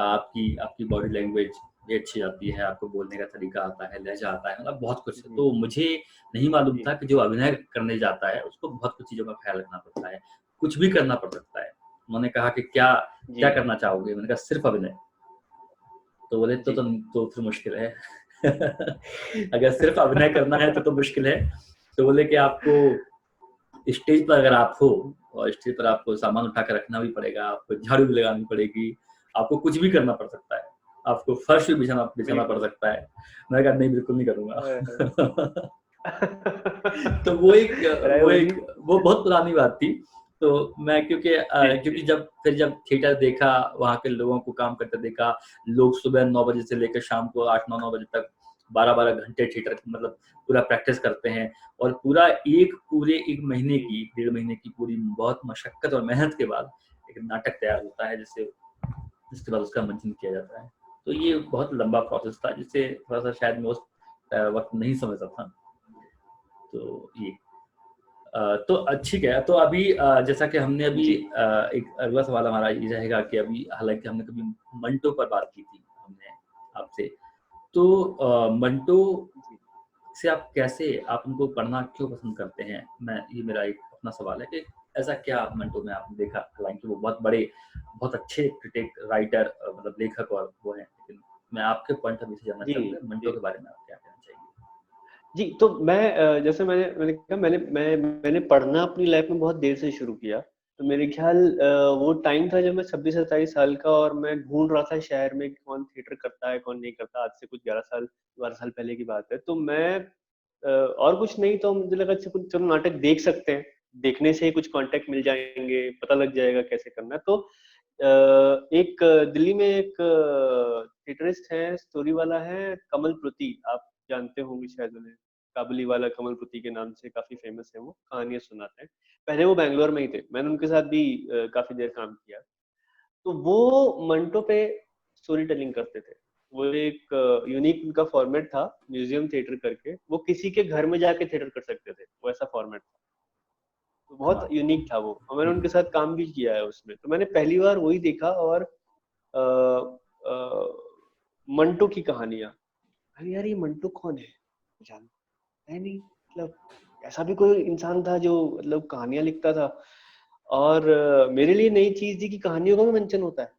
आपकी आपकी बॉडी लैंग्वेज भी अच्छी आती है, आपको बोलने का तरीका आता है, लहजा आता है, मतलब बहुत कुछ। जी, तो मुझे नहीं मालूम जी, था कि जो अभिनय करने जाता है उसको बहुत कुछ चीज़ों का ख़्याल रखना पड़ता है, कुछ भी करना पड़ सकता है। उन्होंने कहा कि क्या जी, क्या करना चाहोगे? मैंने कहा सिर्फ़ अभिनय। तो बोले जी, तो फिर मुश्किल है। अगर सिर्फ़ अभिनय करना है तो मुश्किल है। तो बोले कि आपको स्टेज पर अगर आप हो, और स्टेज पर आपको सामान उठा के रखना भी पड़ेगा, आपको झाड़ू भी लगानी पड़ेगी, आपको कुछ भी करना पड़ सकता है, आपको फर्श भी बिछाना बिछाना पड़ बिल्कुल। सकता है। मैंने कहा नहीं, बिल्कुल नहीं हाँ, करूँगा। हाँ। तो राहुल जी। वो बहुत पुरानी बात थी। तो मैं जी, क्योंकि जी, जब थिएटर देखा, वहाँ के लोगों को काम करते देखा, लोग सुबह 9 बजे से लेकर शाम को 8-9 बजे तक 12-12 घंटे थिएटर मतलब पूरा प्रैक्टिस करते हैं, और पूरे 1 महीने जी, की, डेढ़ महीने की पूरी बहुत मशक्कत और मेहनत के बाद एक नाटक तैयार होता है, जिसके बाद उसका मंचन किया जाता है। तो ये बहुत लंबा प्रोसेस था, जिसे थोड़ा-सा शायद मैं उस वक़्त नहीं समझता था। तो ये तो ठीक है। तो अभी जैसा कि हमने अभी जी, एक अगला सवाल हमारा ये रहेगा कि अभी हालाँकि हमने कभी मंटो पर बात की थी हमने आपसे। तो मंटो जी, से आप उनको पढ़ना क्यों पसंद करते हैं? ये मेरा एक अपना सवाल है कि ऐसा क्या मंटो में आपने देखा? हालाँकि वो बहुत अच्छे क्रिटिक, राइटर मतलब लेखक और वो हैं, लेकिन मैं आपके पॉइंट ऑफ व्यू से जानना जी, चाहूँगा मंटो जी। के बारे में आप क्या कहना चाहेंगे? जी, तो मैं जैसे मैंने कहा, मैंने पढ़ना अपनी लाइफ में बहुत देर से शुरू किया। तो मेरे ख्याल वो टाइम था जब मैं 26-27 साल का, और मैं ढूँढ रहा था शहर में कि कौन थिएटर करता है, कौन नहीं करता। आज से कुछ 12 साल पहले की बात है। तो मैं और कुछ नहीं, तो मुझे लगा चलो नाटक देख सकते हैं। देखने से ही कुछ कॉन्टैक्ट मिल जाएँगे, पता लग जाएगा कैसे करना है। तो एक दिल्ली में एक थिएटरिस्ट है, स्टोरी वाला है, कमल प्रोती, आप जानते होंगे शायद उन्हें। काबुली वाला कमल प्रोती के नाम से काफ़ी फ़ेमस है वो, कहानियाँ सुनाते हैं। पहले वो बैंगलोर में ही थे, मैंने उनके साथ भी काफ़ी देर काम किया। तो वो मंटो पे स्टोरी टेलिंग करते थे। वो एक यूनिक उनका फॉर्मेट था, म्यूज़ियम थिएटर करके। वो किसी के घर में जाके थिएटर कर सकते थे, वो ऐसा फॉर्मेट था। तो बहुत कमाल। यूनिक था वो, और मैंने हुँ, उनके साथ काम भी किया है उसमें। तो मैंने पहली बार वही देखा, और अ, मंटो की कहानियाँ। अरे यार, ये मंटो कौन है? जानता है नहीं, मतलब ऐसा भी कोई इंसान था जो मतलब कहानियाँ लिखता था। और मेरे लिए नई चीज़ थी कि कहानियों का भी मंचन होता है,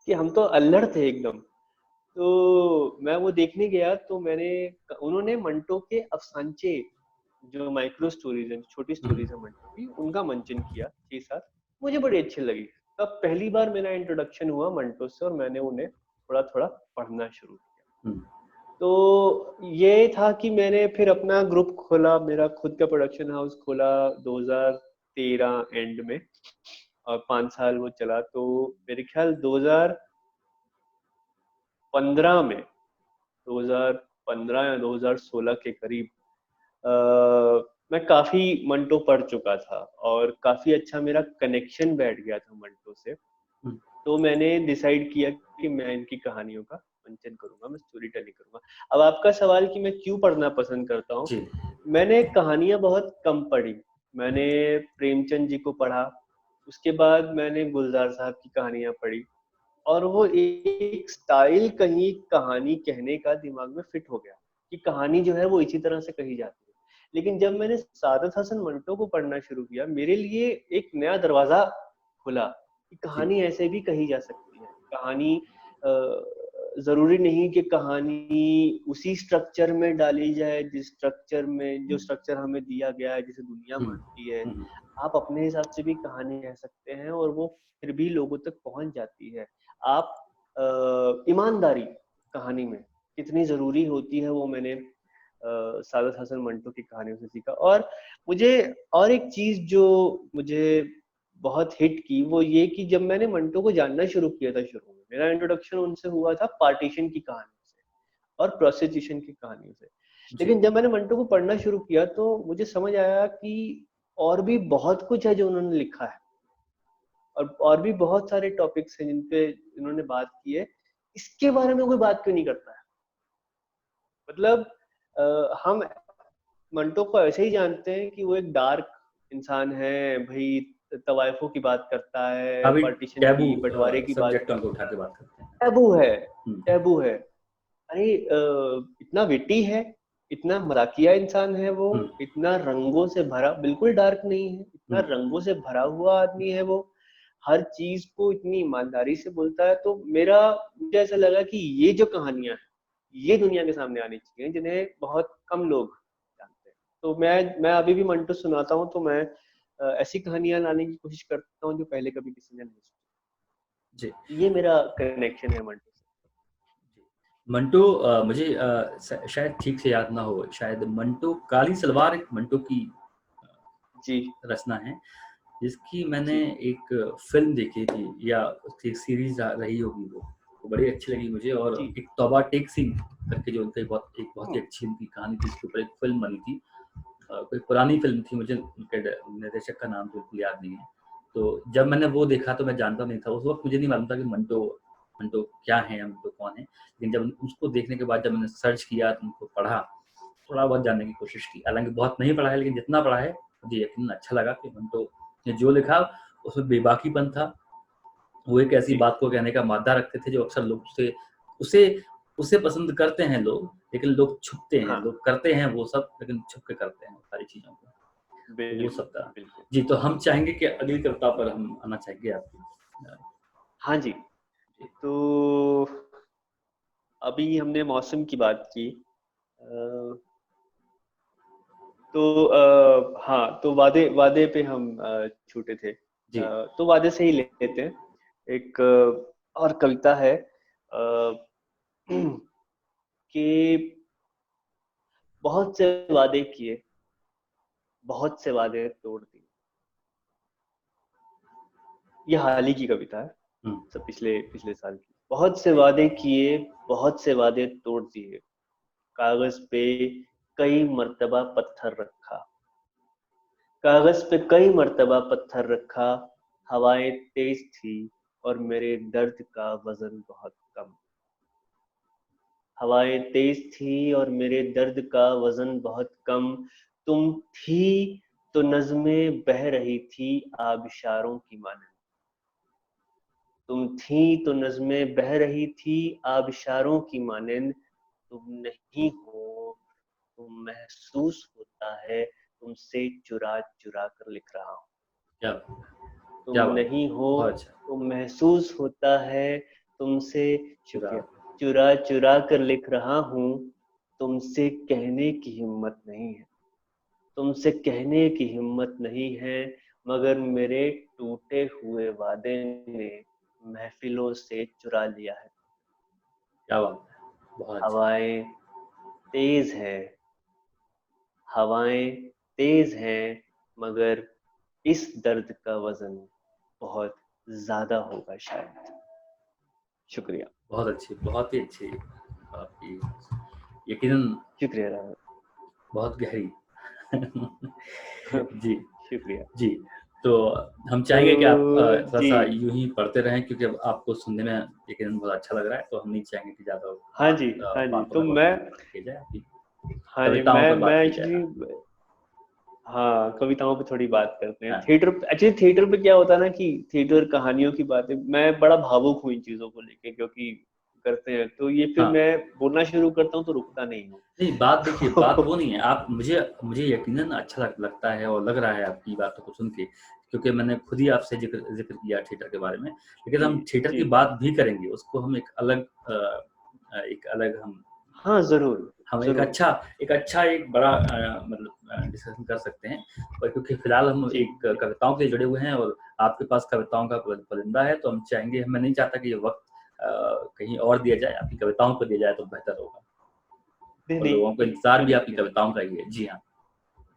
कि हम तो अल्हड़ थे एकदम। तो मैं वो देखने गया, तो उन्होंने मंटो के अफसानचे, जो माइक्रो स्टोरीज हैं, छोटी हुँ, स्टोरीज है मंटो की, उनका मंचन किया 6-7। मुझे बड़ी अच्छी लगी। तब पहली बार मेरा इंट्रोडक्शन हुआ मंटो से, और मैंने उन्हें थोड़ा थोड़ा पढ़ना शुरू किया। हुँ। तो ये था कि मैंने फिर अपना ग्रुप खोला, मेरा खुद का प्रोडक्शन हाउस खोला 2013 एंड में, और 5 साल वो चला। तो मेरे ख्याल 2000 2015 में, 2015 या 2016 के करीब मैं काफी मंटो पढ़ चुका था और काफी अच्छा मेरा कनेक्शन बैठ गया था मंटो से। हम्म, तो मैंने डिसाइड किया कि मैं इनकी कहानियों का मंचन करूंगा, मैं स्टोरी टेलिंग करूंगा। अब आपका सवाल कि मैं क्यों पढ़ना पसंद करता हूँ, जी मैंने कहानियां बहुत कम पढ़ी। मैंने प्रेमचंद जी को पढ़ा, उसके बाद मैंने गुलजार साहब की कहानियां पढ़ी, और वो एक स्टाइल कहीं कहानी कहने का दिमाग में फिट हो गया कि कहानी जो है वो इसी तरह से कही जाती है। लेकिन जब मैंने सादत हसन मंटो को पढ़ना शुरू किया, मेरे लिए एक नया दरवाजा खुला कि जी कहानी ऐसे भी कही जा सकती है। कहानी जरूरी नहीं कि कहानी उसी स्ट्रक्चर में डाली जाए जिस स्ट्रक्चर में, जो स्ट्रक्चर हमें दिया गया है, जिसे दुनिया हम्म, मानती है। हम्म, आप अपने हिसाब से भी कहानी कह सकते हैं और वो फिर भी लोगों तक पहुंच जाती है। आप ईमानदारी कहानी में कितनी जरूरी होती है वो मैंने सादत हसन मंटो की कहानियों से सीखा। और मुझे और एक चीज जो मुझे बहुत हिट की वो ये कि जब मैंने मंटो को जानना शुरू किया था, शुरू में मेरा इंट्रोडक्शन उनसे हुआ था पार्टीशन की कहानियों से और प्रोस्टिट्यूशन की कहानियों से। जी लेकिन जब मैंने मंटो को पढ़ना शुरू किया तो मुझे समझ आया कि और भी बहुत कुछ है जो उन्होंने लिखा है, और भी बहुत सारे टॉपिक्स हैं जिन पे इन्होंने बात की है। इसके बारे में कोई बात क्यों नहीं करता है? मतलब हम मंटो को ऐसे ही जानते हैं कि वो एक डार्क इंसान है भाई, तवाइफों की बात करता है, अभी पार्टीशन टैबू की, बंटवारे की बात सब्जेक्ट करता उनको उठा के बात करते हैं। है। टैबू है, हम्म, टैबू है। अरे इतना विटी है, इतना मजाकिया इंसान है वो, हम्म, इतना रंगों से भरा, बिल्कुल डार्क नहीं है, इतना हम्म, रंगों से भरा हुआ आदमी है वो। हर चीज को इतनी ईमानदारी से बोलता है। तो मुझे ऐसा लगा कि ये जो कहानियां हैं ये दुनिया के सामने आनी चाहिए, जिन्हें बहुत कम लोग जानते हैं। तो मैं अभी भी मंटो सुनाता हूँ, तो मैं ऐसी कहानियां लाने की कोशिश करता हूँ जो पहले कभी किसी ने नहीं जी सुनी। ये मेरा कनेक्शन है मंटो से। मंटो मुझे शायद ठीक से याद ना हो, शायद मंटो काली सलवार एक मंटो की जी रचना है, जिसकी मैंने जी एक फिल्म देखी थी या उसकी सीरीज रही होगी, वो बड़ी अच्छी लगी मुझे। और जी। एक तौबा टेक सिंह करके जो उनका बहुत ही हम्म, अच्छी उनकी कहानी थी, इसके ऊपर एक फिल्म बनी थी। कोई पुरानी फिल्म थी, मुझे उनके निर्देशक का नाम बिल्कुल याद नहीं है। तो जब मैंने वो देखा तो मैं जानता नहीं था, उस वक्त मुझे नहीं मालूम था कि मंटो मंटो क्या है, मंटो कौन है। लेकिन जब उसको देखने के बाद जब मैंने सर्च किया, तो उनको पढ़ा, थोड़ा बहुत जानने की कोशिश की, हालांकि बहुत नहीं पढ़ा है, लेकिन जितना पढ़ा है मुझे यकीनन अच्छा लगा कि मंटो ने जो लिखा उसमें बेबाकीपन था। वो एक ऐसी जी बात को कहने का मादा रखते थे जो अक्सर लोग उसे उसे उसे पसंद करते हैं लोग, लेकिन लोग छुपते हैं, हाँ, लोग करते हैं वो सब लेकिन छुप के करते हैं सारी चीजों को। तो वो बिल्कुल सब था। बिल्कुल। जी, तो हम चाहेंगे कि अगली कविता पर हम आना चाहेंगे आपकी। हाँ जी। जी तो अभी हमने मौसम की बात की। अ, तो हाँ, तो वादे वादे पे हम छूटे थे। जी तो वादे से ही लेते हैं। एक और कविता है कि बहुत से वादे किए, बहुत से वादे तोड़ दिए। ये हाल ही की कविता है, हम्म, सब पिछले पिछले साल की। बहुत से वादे किए, बहुत से वादे तोड़ दिए, कागज पे कई मर्तबा पत्थर रखा, कागज पे कई मर्तबा पत्थर रखा। हवाएं तेज थी और मेरे दर्द का वजन बहुत कम। हवाएं तेज थी और मेरे दर्द का वजन बहुत कम। तुम थी तो नज़्में बह रही थी आबिशारों की मानंद। तुम थी तो नज़्में बह रही थी आबिशारों की मानंद। तुम नहीं हो तो महसूस होता है तुमसे चुरा चुरा कर लिख रहा हूँ। क्या तुम क्या बात है, नहीं हो बहुत अच्छा। तो महसूस होता है तुमसे, चुरा शुक्रिया, चुरा चुरा कर लिख रहा हूँ। तुमसे कहने की हिम्मत नहीं है, तुमसे कहने की हिम्मत नहीं है, मगर मेरे टूटे हुए वादे ने महफिलों से चुरा लिया है। क्या बात है, बहुत अच्छा। हवाएं तेज है, हवाएं तेज हैं, मगर इस दर्द का वजन बहुत ज्यादा होगा शायद। शुक्रिया। बहुत ही अच्छी आपकी, यकीनन शुक्रिया राहुल। बहुत गहरी। जी, शुक्रिया। जी। तो हम तो चाहेंगे कि आप जी, थोड़ा-सा यूँ ही पढ़ते रहें, क्योंकि अब आपको सुनने में यकीनन बहुत अच्छा लग रहा है, तो हम नहीं चाहेंगे कि ज़्यादा हाँ जी, हाँ जी। बातों तो में मैं बढ़ोतरी की जाए आपकी। हाँ जी, कविताओं पर बात मैं की जाए। एक्चुअली हाँ, हाँ, कविताओं पे थोड़ी बात करते हैं। हाँ, थिएटर पे क्या होता है ना कि थिएटर कहानियों की बातें, मैं बड़ा भावुक हूँ इन चीज़ों को लेके, क्योंकि करते हैं, तो ये फिर हाँ। मैं बोलना शुरू करता हूँ तो रुकता नहीं हूँ। नहीं, बात देखिए, बात वो तो नहीं है। आप मुझे मुझे यकीनन अच्छा लगता है और लग रहा है आपकी बातों को सुन के, क्योंकि मैंने खुद ही आपसे ज़िक्र किया थिएटर के बारे में। लेकिन जी, हम थिएटर जी, की जी। बात भी करेंगे, उसको हम एक अलग हाँ, ज़रूर, हम ज़रूर। एक अच्छा एक बड़ा मतलब डिस्कशन कर सकते हैं। और क्योंकि फ़िलहाल हम जी, एक जी। कविताओं से जुड़े हुए हैं और आपके पास कविताओं का परिंदा है, तो हम चाहेंगे, मैं नहीं चाहता कि ये वक़्त कहीं और दिया जाए, आपकी कविताओं को दिया जाए तो बेहतर होगा। नहीं, और लोगों को नहीं, इंतज़ार क्यों भी नहीं, आपकी क्यों नहीं। कविताओं का ही है। जी हाँ।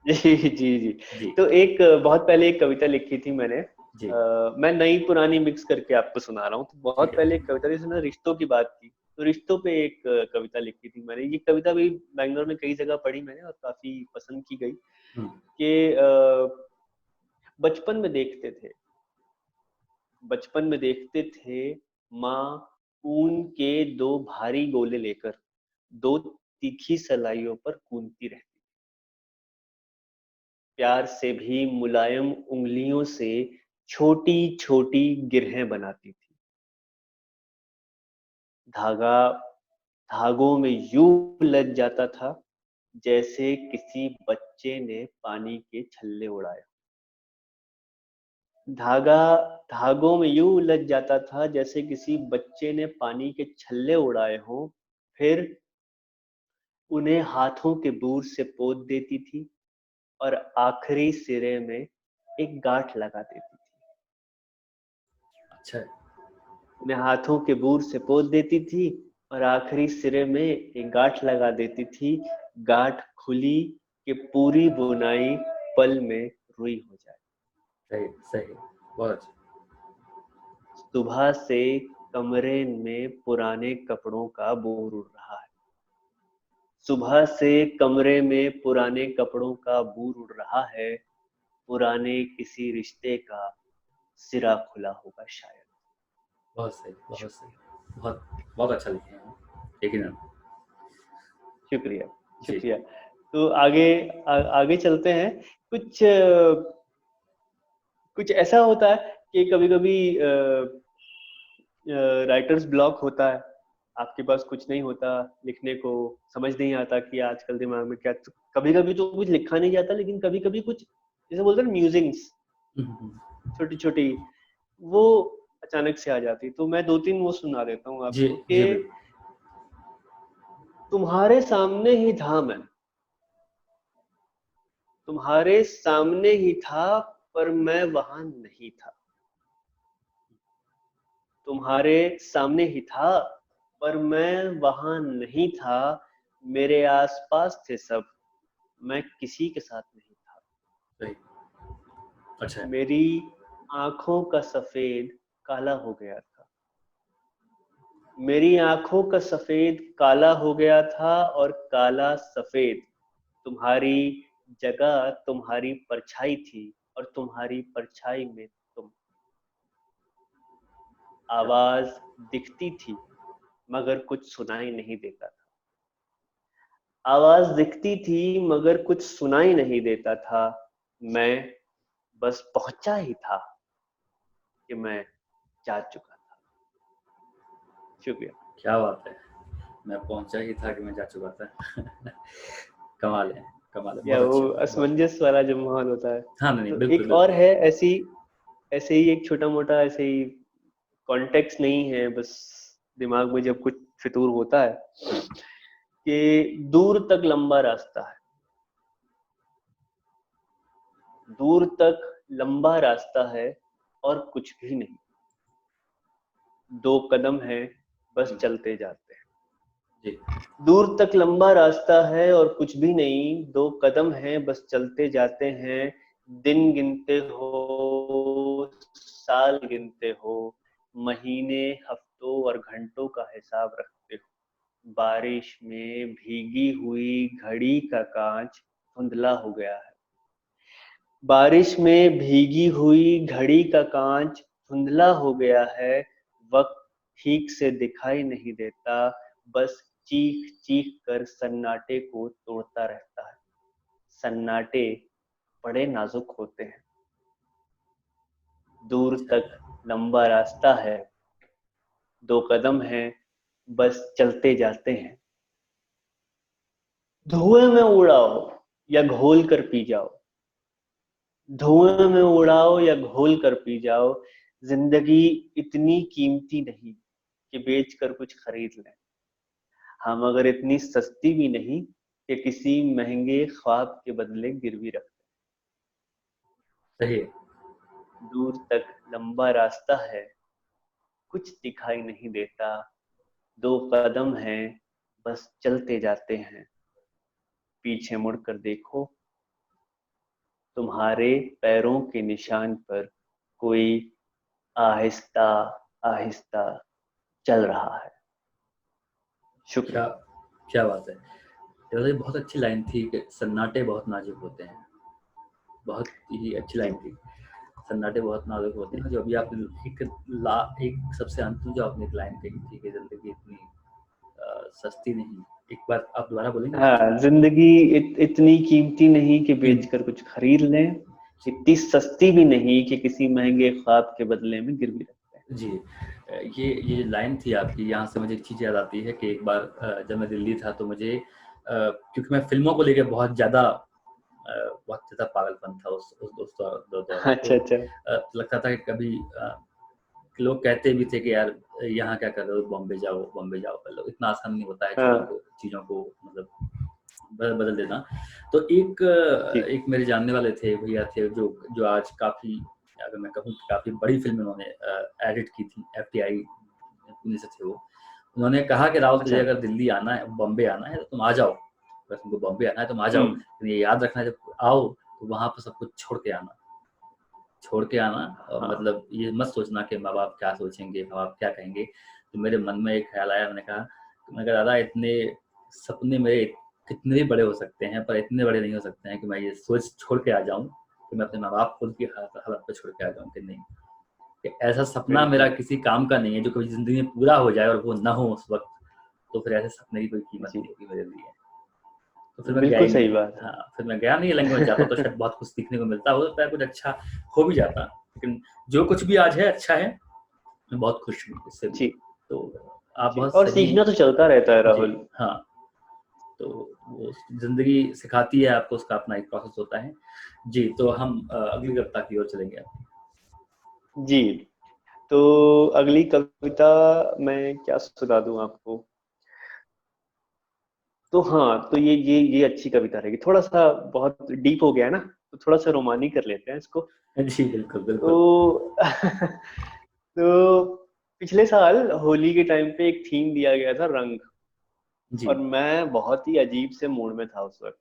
जी, जी, जी। जी, तो एक बहुत पहले एक कविता लिखी थी मैंने। जी, मैं नई पुरानी मिक्स करके आपको सुना रहा हूँ। तो ठीक बहुत है। पहले एक कविता, जैसे ना रिश्तों की बात की, तो रिश्तों पे एक कविता लिखी थी मैंने। ये कविता भी बैंगलोर में कई जगह पढ़ी मैंने और काफ़ी पसंद की गई हुँ, कि बचपन में देखते थे, बचपन में देखते थे, माँ ऊन के 2 भारी गोले लेकर 2 तीखी सलाइयों पर कूदती रहती। प्यार से भी मुलायम उंगलियों से छोटी-छोटी गिरहें बनाती थी। धागा धागों में यूं लग जाता था जैसे किसी बच्चे ने पानी के छल्ले उड़ाए। धागा धागों में यूं उलझ जाता था जैसे किसी बच्चे ने पानी के छल्ले उड़ाए हों, फिर उन्हें हाथों के बूर से पोंछ देती थी और आखिरी सिरे में एक गांठ लगा देती थी। अच्छा है। उन्हें हाथों के बूर से पोंछ देती थी और आखिरी सिरे में एक गांठ लगा देती थी। गांठ खुली कि पूरी बुनाई पल में रुई हो जाए। सही, सही। बहुत अच्छा। सुबह से कमरे में पुराने कपड़ों का बोर उड़ रहा है। सुबह से कमरे में पुराने कपड़ों का बूर उड़ रहा है। पुराने किसी रिश्ते का सिरा खुला होगा शायद। बहुत सही, बहुत सही। शुक्रिया। बहुत बहुत अच्छा लिखे हैं आप, यकीनन। शुक्रिया, जी, शुक्रिया। तो आगे चलते हैं। कुछ कुछ ऐसा होता है कि कभी-कभी राइटर्स ब्लॉक होता है। आपके पास कुछ नहीं होता लिखने को, समझ नहीं आता कि आजकल दिमाग में क्या, कभी-कभी तो कुछ लिखा नहीं जाता, लेकिन कभी-कभी कुछ, जैसे बोलते हैं ना, म्यूजिंग्स, हुँ, हुँ। छोटी-छोटी, वो अचानक से आ जाती। तो मैं 2-3 वो सुना देता हूँ जी, आपको जी, कि बिल्कुल। तुम्हारे सामने ही था मैं, तुम्हारे सामने ही था, पर मैं वहां नहीं था। तुम्हारे सामने ही था, पर मैं वहां नहीं था। मेरे आसपास थे सब, मैं किसी के साथ नहीं था। सही। अच्छा है। मेरी आंखों का सफेद काला हो गया था। मेरी आंखों का सफेद काला हो गया था और काला सफेद। तुम्हारी जगह तुम्हारी परछाई थी और तुम्हारी परछाई में तुम। क्या बात आवाज दिखती थी मगर कुछ सुनाई नहीं देता था। आवाज दिखती थी मगर कुछ सुनाई नहीं देता था। मैं बस पहुंचा ही था कि मैं जा चुका था। शुक्रिया। क्या बात है! मैं पहुँचा ही था कि मैं जा चुका था। कमाल है, कमाल है। या बहुत वो अच्छे, बहुत। असमंजस वाला जो माहौल होता है। हाँ, नहीं, नहीं, तो बिल्कुल, एक और बिल्कुल। है ऐसी, ऐसे ही एक छोटा मोटा, ऐसे ही कॉन्टेक्स्ट नहीं है, बस दिमाग में जब कुछ फितूर होता है कि दूर तक लंबा रास्ता है, दूर तक लंबा रास्ता है और कुछ भी नहीं। 2 कदम है, बस हुँ, चलते जाते हैं। जी, दूर तक लंबा रास्ता है और कुछ भी नहीं, 2 कदम है, बस चलते जाते हैं। दिन गिनते हो, साल गिनते हो, महीने हफ्तों मिनटों और घंटों का हिसाब रखते हो। बारिश में भीगी हुई घड़ी का कांच धुंधला हो गया है। बारिश में भीगी हुई घड़ी का कांच धुंधला हो गया है। वक्त ठीक से दिखाई नहीं देता, बस चीख चीख कर सन्नाटे को तोड़ता रहता है। सन्नाटे बड़े नाजुक होते हैं। दूर तक लंबा रास्ता है, 2 कदम है, बस चलते जाते हैं। धुएं में उड़ाओ या घोल कर पी जाओ, धुएं में उड़ाओ या घोल कर पी जाओ। जिंदगी इतनी कीमती नहीं कि बेच कर कुछ खरीद लें, हम मगर इतनी सस्ती भी नहीं कि किसी महंगे ख्वाब के बदले गिरवी रख सही है। दें। दूर तक लंबा रास्ता है, कुछ दिखाई नहीं देता, 2 कदम है, बस चलते जाते हैं। पीछे मुड़कर देखो, तुम्हारे पैरों के निशान पर कोई आहिस्ता आहिस्ता चल रहा है। क्या शुक्रिया। क्या बात है। ये मतलब बहुत अच्छी लाइन थी कि सन्नाटे बहुत नाजुक होते हैं। बहुत ही अच्छी लाइन थी। सन्नाटे बहुत नाजुक होते हैं। जो अभी आपने एक सबसे अंत में जो आपने एक लाइन कही थी कि जिंदगी इतनी सस्ती नहीं। एक बार आप दोबारा बोलेंगे उसको? हाँ, जिंदगी इतनी कीमती नहीं कि कीमती। बेचकर कुछ खरीद लें, इतनी सस्ती भी नहीं कि किसी महंगे ख्वाब के बदले में गिरवी रखते हैं। जी। ये लाइन थी आपकी। यहाँ से मुझे एक चीज़ याद आती है कि एक बार जब मैं दिल्ली था तो मुझे क्योंकि मैं फ़िल्मों को लेके बहुत ज़्यादा पागलपन था उस दौरान। अच्छा तो अच्छा। लगता था कि कभी लोग कहते भी थे कि यार यहाँ क्या कर रहे हो, बॉम्बे जाओ कर लो। इतना आसान नहीं होता है हाँ चीज़ों को मतलब बदल देना। तो जी। एक मेरे जानने वाले थे, भैया थे जो जो आज काफ़ी, अगर मैं कहूँ तो काफ़ी बड़ी फ़िल्म उन्होंने एडिट की थी। एफटीआई पुणे से थे वो। उन्होंने कहा कि राहुल तुझे अच्छा। अगर दिल्ली आना है, बॉम्बे आना है तो तुम आ जाओ। अगर तुमको बॉम्बे आना है तुम आ जाओ। हम्म। लेकिन ये याद रखना जब आओ तो वहाँ पे सब कुछ छोड़ के आना। और हाँ मतलब ये मत सोचना कि माँ-बाप क्या सोचेंगे, माँ-बाप क्या कहेंगे। तो मेरे मन में एक ख़्याल आया, मैंने कहा दादा इतने सपने मेरे कितने भी बड़े हो सकते हैं, पर इतने बड़े नहीं हो सकते हैं कि मैं ये सोच छोड़ के आ जाऊँ कि मैं अपने माँ-बाप को उनकी हालत पे छोड़ के आ जाऊँ कि नहीं। कि ऐसा सपना मेरा बिल्कुल। किसी काम का नहीं है जो कभी ज़िंदगी में पूरा हो जाए और वो ना हो उस वक़्त, तो फिर ऐसे सपने की कोई कीमत जी नहीं होगी मेरे लिए। तो फिर मैं गया बिल्कुल ही सही नहीं। बात हाँ, फिर मैं गया नहीं, हालाँकि मैं जाता तो शायद बहुत कुछ सीखने को मिलता, हो सकता है कुछ अच्छा हो भी जाता। लेकिन जो कुछ भी आज है अच्छा है, मैं बहुत खुश हूँ इससे भी। जी तो आप जी। बहुत और सही। सीखना तो चलता रहता है जी, राहुल। हाँ। तो वो ज़िंदगी सिखाती है आपको, उसका अपना एक प्रोसेस होता है। जी, तो हम अगली कविता की ओर चलेंगे अब। जी, तो अगली कविता मैं क्या सुना दूं आपको। तो हाँ, तो ये अच्छी कविता रहेगी। थोड़ा सा बहुत डीप हो गया है ना, तो थोड़ा सा रोमानी कर लेते हैं इसको। जी, बिल्कुल, बिल्कुल। तो तो पिछले साल होली के टाइम पे एक थीम दिया गया था, रंग। जी। और मैं बहुत ही अजीब से मूड में था उस वक्त,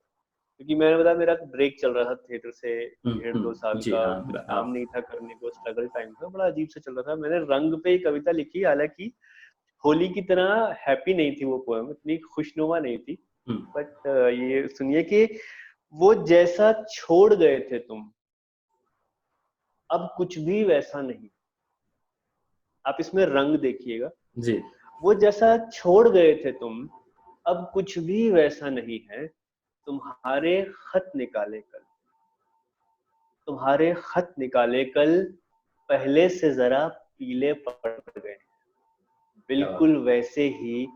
क्योंकि मैंने बताया मेरा ब्रेक चल रहा था थिएटर से, डेढ़ दो साल जी, का हाँ, कुछ काम आप नहीं था करने को, स्ट्रगल टाइम था, बड़ा अजीब से चल रहा था। मैंने रंग पे ही कविता लिखी, हालांकि होली की तरह हैप्पी नहीं थी वो पोएम, इतनी खुशनुमा नहीं थी। हुँ, बट ये सुनिए कि वो जैसा छोड़ गए थे तुम, अब कुछ भी वैसा नहीं। आप इसमें रंग देखिएगा। जी, वो जैसा छोड़ गए थे तुम, अब कुछ भी वैसा नहीं है। तुम्हारे खत निकाले कल, तुम्हारे खत निकाले कल, पहले से जरा पीले पड़ गए, क्या बात बिल्कुल वैसे ही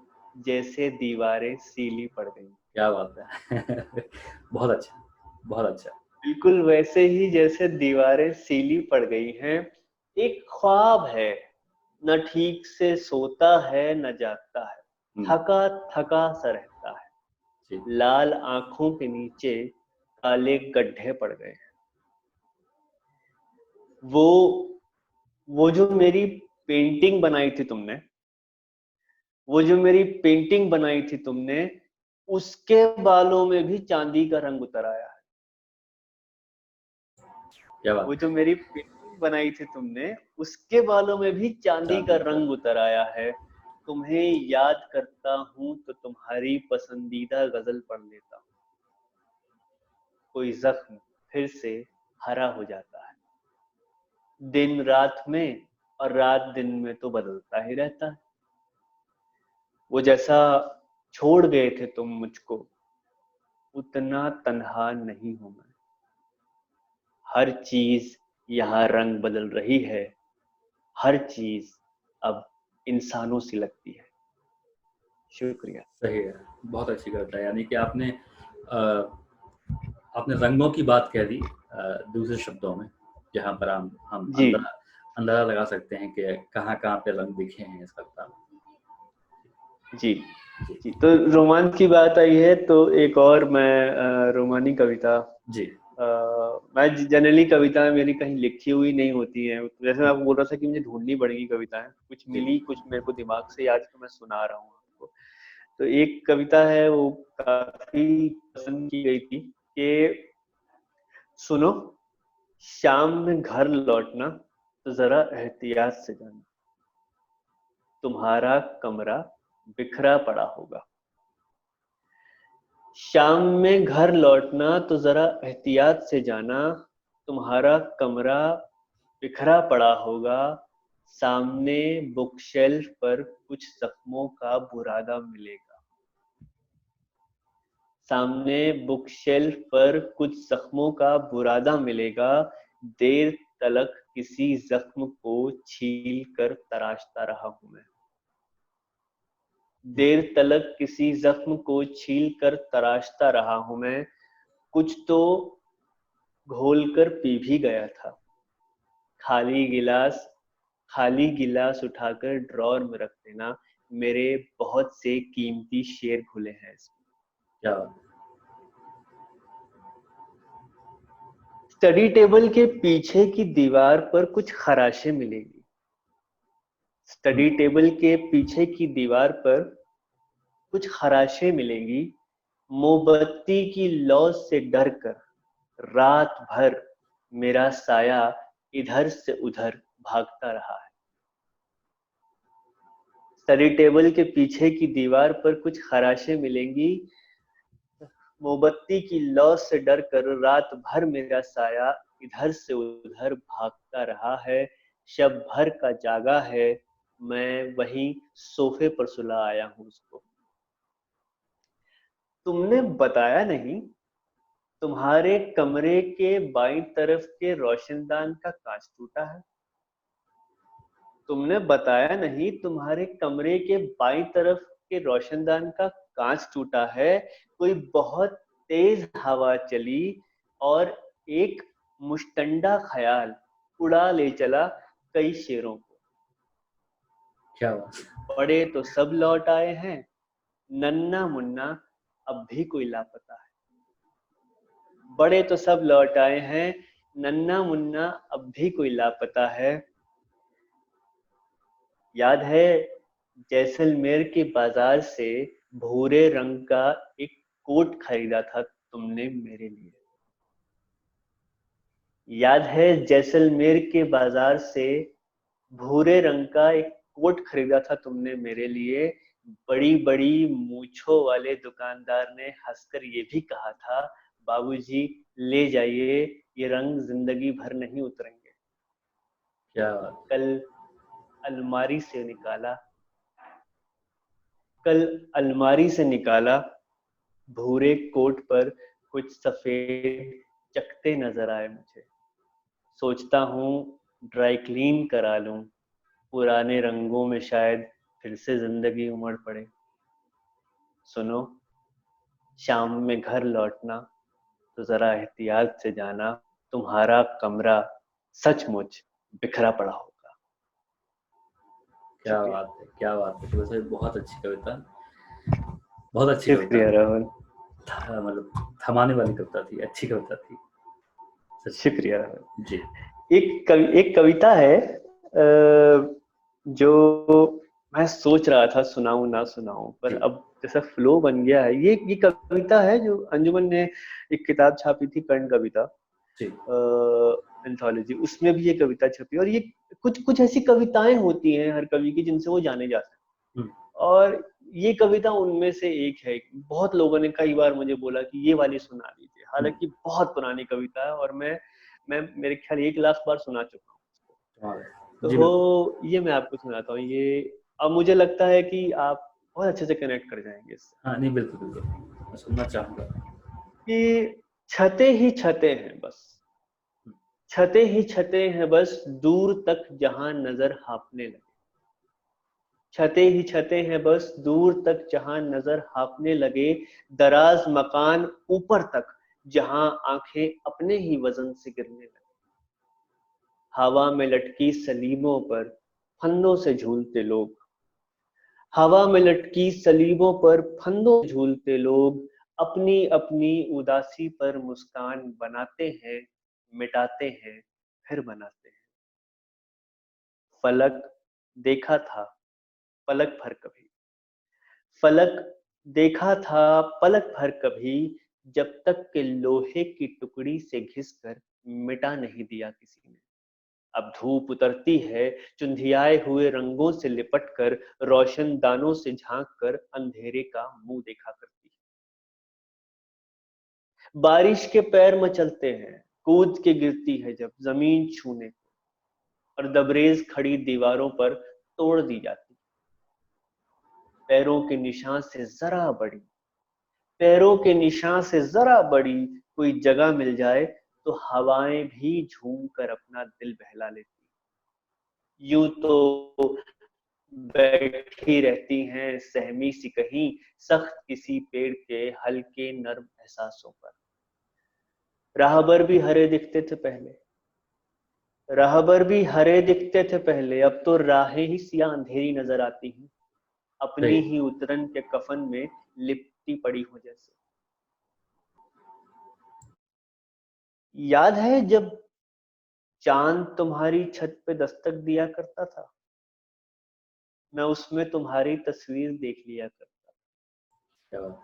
जैसे दीवारें सीली पड़ गई। क्या बात है। बहुत अच्छा, बहुत अच्छा। बिल्कुल वैसे ही जैसे दीवारें सीली पड़ गई हैं। एक ख्वाब है, न ठीक से सोता है न जागता है, हुँ, थका थका सा रहता है। जी, लाल आंखों के नीचे काले गड्ढे पड़ गए हैं। वो वो जो मेरी पेंटिंग बनाई थी तुमने, वो जो मेरी पेंटिंग बनाई थी तुमने, उसके बालों में भी चांदी का रंग उतर आया है। क्या वो बात जो मेरी पेंटिंग बनाई थी तुमने, उसके बालों में भी चांदी का चांदी का। रंग उतर आया है। तुम्हें याद करता हूँ तो तुम्हारी पसंदीदा गजल पढ़ लेता हूँ। कोई जख्म फिर से हरा हो जाता है, दिन रात में और रात दिन में तो बदलता ही रहता है। वो जैसा छोड़ गए थे तुम मुझको, उतना तन्हा नहीं हूं मैं। हर चीज यहाँ रंग बदल रही है, हर चीज अब इंसानों सी लगती है। शुक्रिया। सही है, बहुत अच्छी कविता है। यानी कि आपने रंगों की बात कह दी दूसरे शब्दों में, जहाँ पर हम जी अंदाजा लगा सकते हैं कि कहाँ कहाँ पे रंग दिखे हैं इस कविता में। जी जी। तो रोमांस की बात आई है तो एक और मैं रोमानी कविता, जी मैं जनरली कविताएं मेरी कहीं लिखी हुई नहीं होती हैं। जैसे मैं आपको बोल रहा था कि मुझे ढूंढनी पड़ेगी कविताएं, कुछ जी मिली, कुछ मेरे को दिमाग से याद तो मैं सुना रहा हूँ आपको। तो एक कविता है, वो काफी पसंद की गई थी कि सुनो, शाम में घर लौटना तो जरा एहतियात से जाना, तुम्हारा कमरा बिखरा पड़ा होगा। शाम में घर लौटना तो जरा एहतियात से जाना, तुम्हारा कमरा बिखरा पड़ा होगा। सामने बुक शेल्फ पर कुछ जख्मों का बुरादा मिलेगा। सामने बुक शेल्फ पर कुछ जख्मों का बुरादा मिलेगा। देर तलक किसी जख्म को छील कर तराशता रहा हूं मैं। देर तलक किसी जख्म को छील कर तराशता रहा हूं मैं। कुछ तो घोलकर पी भी गया था। खाली गिलास खाली गिलास उठाकर ड्रॉर में रख देना, मेरे बहुत से कीमती शेर घुले हैं इसमें। क्या स्टडी टेबल के पीछे की दीवार पर कुछ खराशें मिलेगी। स्टडी टेबल के पीछे की दीवार पर कुछ खराशें मिलेंगी। मोमबत्ती की लौ से डर कर रात भर मेरा साया इधर से उधर भागता रहा है। स्टडी टेबल के पीछे की दीवार पर कुछ खराशें मिलेंगी। मोमबत्ती की लौ से डर कर रात भर मेरा साया इधर से उधर भागता रहा है। शब भर का जागा है, मैं वहीं सोफे पर सुला आया हूं उसको। तुमने बताया नहीं, तुम्हारे कमरे के बाईं तरफ के रोशनदान का कांच टूटा है। तुमने बताया नहीं, तुम्हारे कमरे के बाईं तरफ के रोशनदान का कांच टूटा है। कोई बहुत तेज हवा चली और एक मुश्तंडा ख्याल उड़ा ले चला कई शेरों को। क्या बात। बड़े तो सब लौट आए हैं, नन्ना मुन्ना अब भी कोई लापता है। बड़े तो सब लौट आए हैं, नन्ना मुन्ना अब भी कोई लापता है। याद है, जैसलमेर के बाजार से भूरे रंग का एक कोट खरीदा था तुमने मेरे लिए। याद है, जैसलमेर के बाजार से भूरे रंग का एक कोट खरीदा था तुमने मेरे लिए। बड़ी बड़ी मूंछों वाले दुकानदार ने हंसकर ये भी कहा था, बाबूजी ले जाइए, ये रंग जिंदगी भर नहीं उतरेंगे। क्या बात। कल अलमारी से निकाला कल अलमारी से निकाला, भूरे कोट पर कुछ सफेद चकते नजर आए मुझे। सोचता हूँ ड्राई क्लीन करा लूं, पुराने रंगों में शायद फिर से जिंदगी उमड़ पड़े। सुनो, शाम में घर लौटना तो जरा एहतियात से जाना, तुम्हारा कमरा सचमुच बिखरा पड़ा होगा। क्या शुक्रिया। बात है, क्या बात है। तो वैसे बहुत अच्छी कविता, बहुत अच्छी कविता, शुक्रिया राहुल। मतलब थमाने वाली कविता थी, अच्छी कविता थी सच में। शुक्रिया राहुल। जी एक कविता है जो मैं सोच रहा था सुनाऊं ना सुनाऊं, पर जी अब जैसा फ्लो बन गया है। ये कविता है जो अंजुमन ने एक किताब छापी थी, कर्ण कविता जी एंथोलॉजी, उसमें भी ये कविता छपी। और ये कुछ कुछ ऐसी कविताएं होती हैं हर कवि की जिनसे वो जाने जाते हैं। हम्म, और ये कविता उनमें से एक है। बहुत लोगों ने कई बार मुझे बोला कि ये वाली सुना दीजिए, हालांकि बहुत पुरानी कविता है और मैं मेरे ख्याल 1 लाख बार सुना चुका हूँ उसको। जी बिल्कुल। तो ये मैं आपको सुनाता हूँ ये। अब मुझे लगता है कि आप बहुत अच्छे से कनेक्ट कर जाएंगे इससे। हाँ, नहीं बिल्कुल, बिल्कुल। मैं सुनना चाहूँगा। कि छतें ही छतें हैं बस, छतें ही छतें हैं बस, दूर तक जहां नजर हाँफने लगे। छतें ही छतें हैं बस, दूर तक जहां नजर हाँफने लगे। दराज मकान ऊपर तक, जहां आंखें अपने ही वजन से गिरने लगे। हवा में लटकी सलीबों पर फंदों से झूलते लोग, हवा में लटकी सलीबों पर फंदों से झूलते लोग, अपनी अपनी उदासी पर मुस्कान बनाते हैं, मिटाते हैं, फिर बनाते हैं। फलक देखा था पलक भर कभी, फलक देखा था पलक भर कभी, जब तक के लोहे की टुकड़ी से घिसकर मिटा नहीं दिया किसी ने। अब धूप उतरती है चुंधियाए हुए रंगों से लिपट कर, रोशन दानों से झांक कर अंधेरे का मुंह देखा करती है। बारिश के पैर मचलते हैं, कूद के गिरती है जब जमीन छूने को, और दबरेज खड़ी दीवारों पर तोड़ दी जाती है। पैरों के निशान से जरा बड़ी, पैरों के निशान से जरा बड़ी कोई जगह मिल जाए, तो हवाएं भी झूम कर अपना दिल बहला लेती। यूं तो बैठी रहती हैं सहमी सी कहीं, सख्त किसी पेड़ के हल्के नर्म एहसासों पर। राहबर भी हरे दिखते थे पहले, राहबर भी हरे दिखते थे पहले, अब तो राहें ही सिया अंधेरी नजर आती हैं, सही। अपनी ही उतरन के कफन में लिपटी पड़ी हो जैसे। याद है जब चांद तुम्हारी छत पे दस्तक दिया करता था, मैं उसमें तुम्हारी तस्वीर देख लिया करता। क्या बात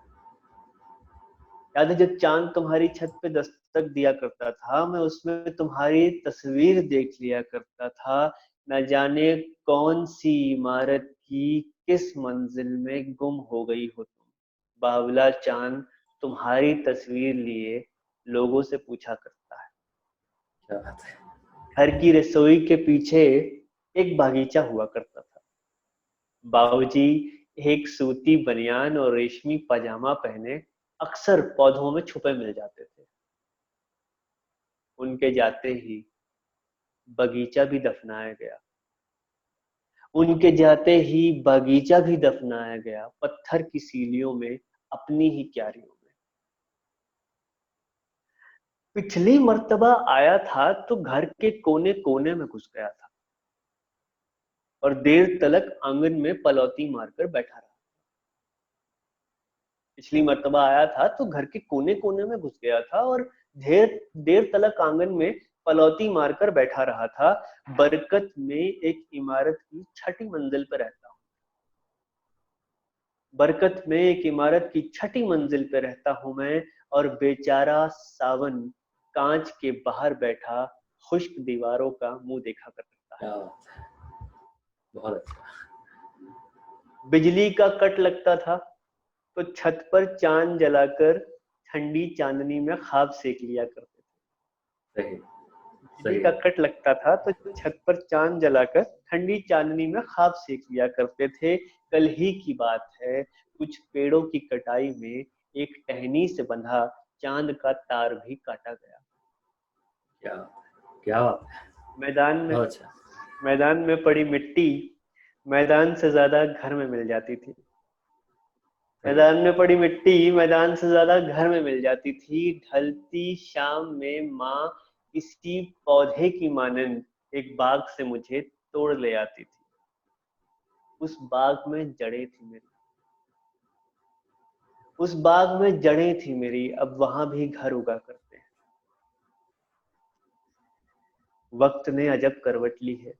याद है जब चांद तुम्हारी छत पे दस्तक दिया करता था, मैं उसमें तुम्हारी तस्वीर देख लिया करता था। न जाने कौन सी इमारत की किस मंजिल में गुम हो गई हो तुम, बावला चांद तुम्हारी तस्वीर लिए लोगों से पूछा करता है। क्या बात है। घर की रसोई के पीछे एक बागीचा हुआ करता था। बाबूजी एक सूती बनियान और रेशमी पजामा पहने अक्सर पौधों में छुपे मिल जाते थे। उनके जाते ही बगीचा भी दफनाया गया, उनके जाते ही बगीचा भी दफनाया गया, पत्थर की सीलियों में, अपनी ही क्यारियों में। पिछली मर्तबा आया था तो घर के कोने कोने में घुस गया था, और देर तलक आंगन में पलौती मारकर बैठा रहा। पिछली मर्तबा आया था तो घर के कोने कोने में घुस गया था, और देर देर तलक आंगन में पलौती मारकर बैठा रहा था। बरकत में एक इमारत की छठी मंजिल पर रहता हूँ, बरकत में एक इमारत की छठी मंजिल पर रहता हूँ मैं, और बेचारा सावन कांच के बाहर बैठा खुश्क दीवारों का मुंह देखा करता है। क्या बात है। बहुत अच्छा। बिजली का कट लगता था तो छत पर चांद जलाकर ठंडी चांदनी में ख्वाब सेक लिया करते थे। सही। बिजली सही। का कट लगता था तो छत पर चांद जलाकर ठंडी चांदनी में ख्वाब सेक लिया करते थे। कल ही की बात है, कुछ पेड़ों की कटाई में एक टहनी से बंधा चांद का तार भी काटा गया। क्या बात है। क्या बात है। मैदान में बहुत अच्छा। मैदान में पड़ी मिट्टी मैदान से ज्यादा घर में मिल जाती थी। सही। मैदान में पड़ी मिट्टी मैदान से ज्यादा घर में मिल जाती थी। ढलती शाम में माँ किसी पौधे की मानंद एक बाग से मुझे तोड़ ले आती थी। उस बाग में जड़ें थी मेरी, उस बाग में जड़ें थी मेरी, अब वहां भी घर उगा करते हैं। वक्त ने अजब करवट ली है,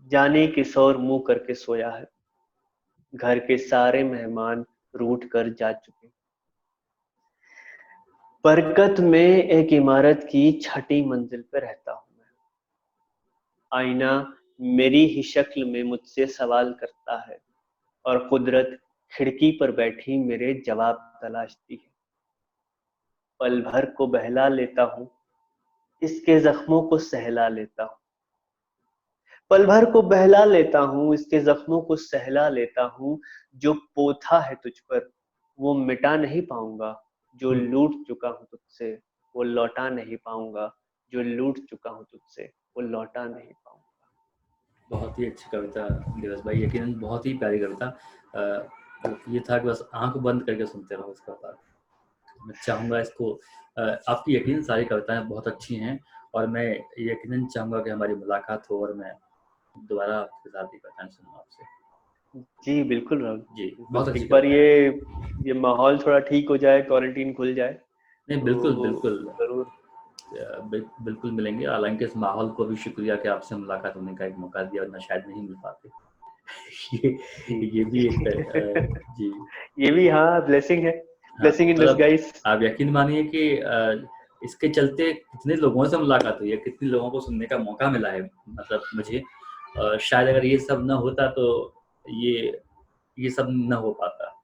जाने किस और मुंह करके सोया है। घर के सारे मेहमान रूठ कर जा चुके। बरकत में एक इमारत की छठी मंजिल पर रहता हूं मैं। आईना मेरी ही शक्ल में मुझसे सवाल करता है, और कुदरत खिड़की पर बैठी मेरे जवाब तलाशती है। पल भर को बहला लेता हूँ, इसके जख्मों को सहला लेता हूँ। पल भर को बहला लेता हूँ, इसके जख्मों को सहला लेता हूँ। जो पोथा है तुझ पर वो मिटा नहीं पाऊंगा, जो लूट चुका हूँ तुझसे वो लौटा नहीं पाऊंगा, जो लूट चुका हूँ तुझसे वो लौटा नहीं पाऊंगा। बहुत ही अच्छी कविता दिवस भाई, यकीनन बहुत ही प्यारी कविता। ये था कि बस आंख बंद करके सुनते रहो इसका पाठ। मैं चाहूँगा इसको आपकी यकीनन सारी कविताएं बहुत अच्छी हैं, और मैं यकीनन चाहूँगा कि हमारी मुलाकात हो और मैं दोबारा आपके साथ ये कविताएं सुनूँ आपसे। जी बिल्कुल राहुल, जी, बहुत बस अच्छी एक बार कविता है। ये माहौल थोड़ा ठीक हो जाए, क्वारंटीन खुल जाए नहीं, बिल्कुल, तो बिल्कुल। जरूर। बिल्कुल मिलेंगे, हालाँकि इस माहौल को भी शुक्रिया कि आपसे मुलाकात होने का एक मौका दिया, वरना शायद नहीं मिल पाते। जी ये भी एक जी। ये भी हाँ ब्लेसिंग है, हाँ, ब्लेसिंग इन मतलब डिस्गाइज। आप यकीन मानिए कि इसके चलते कितने लोगों से मुलाकात हुई है, कितने लोगों को सुनने का मौका मिला है, मतलब मुझे शायद अगर ये सब ना होता तो ये ये सब ना हो पाता।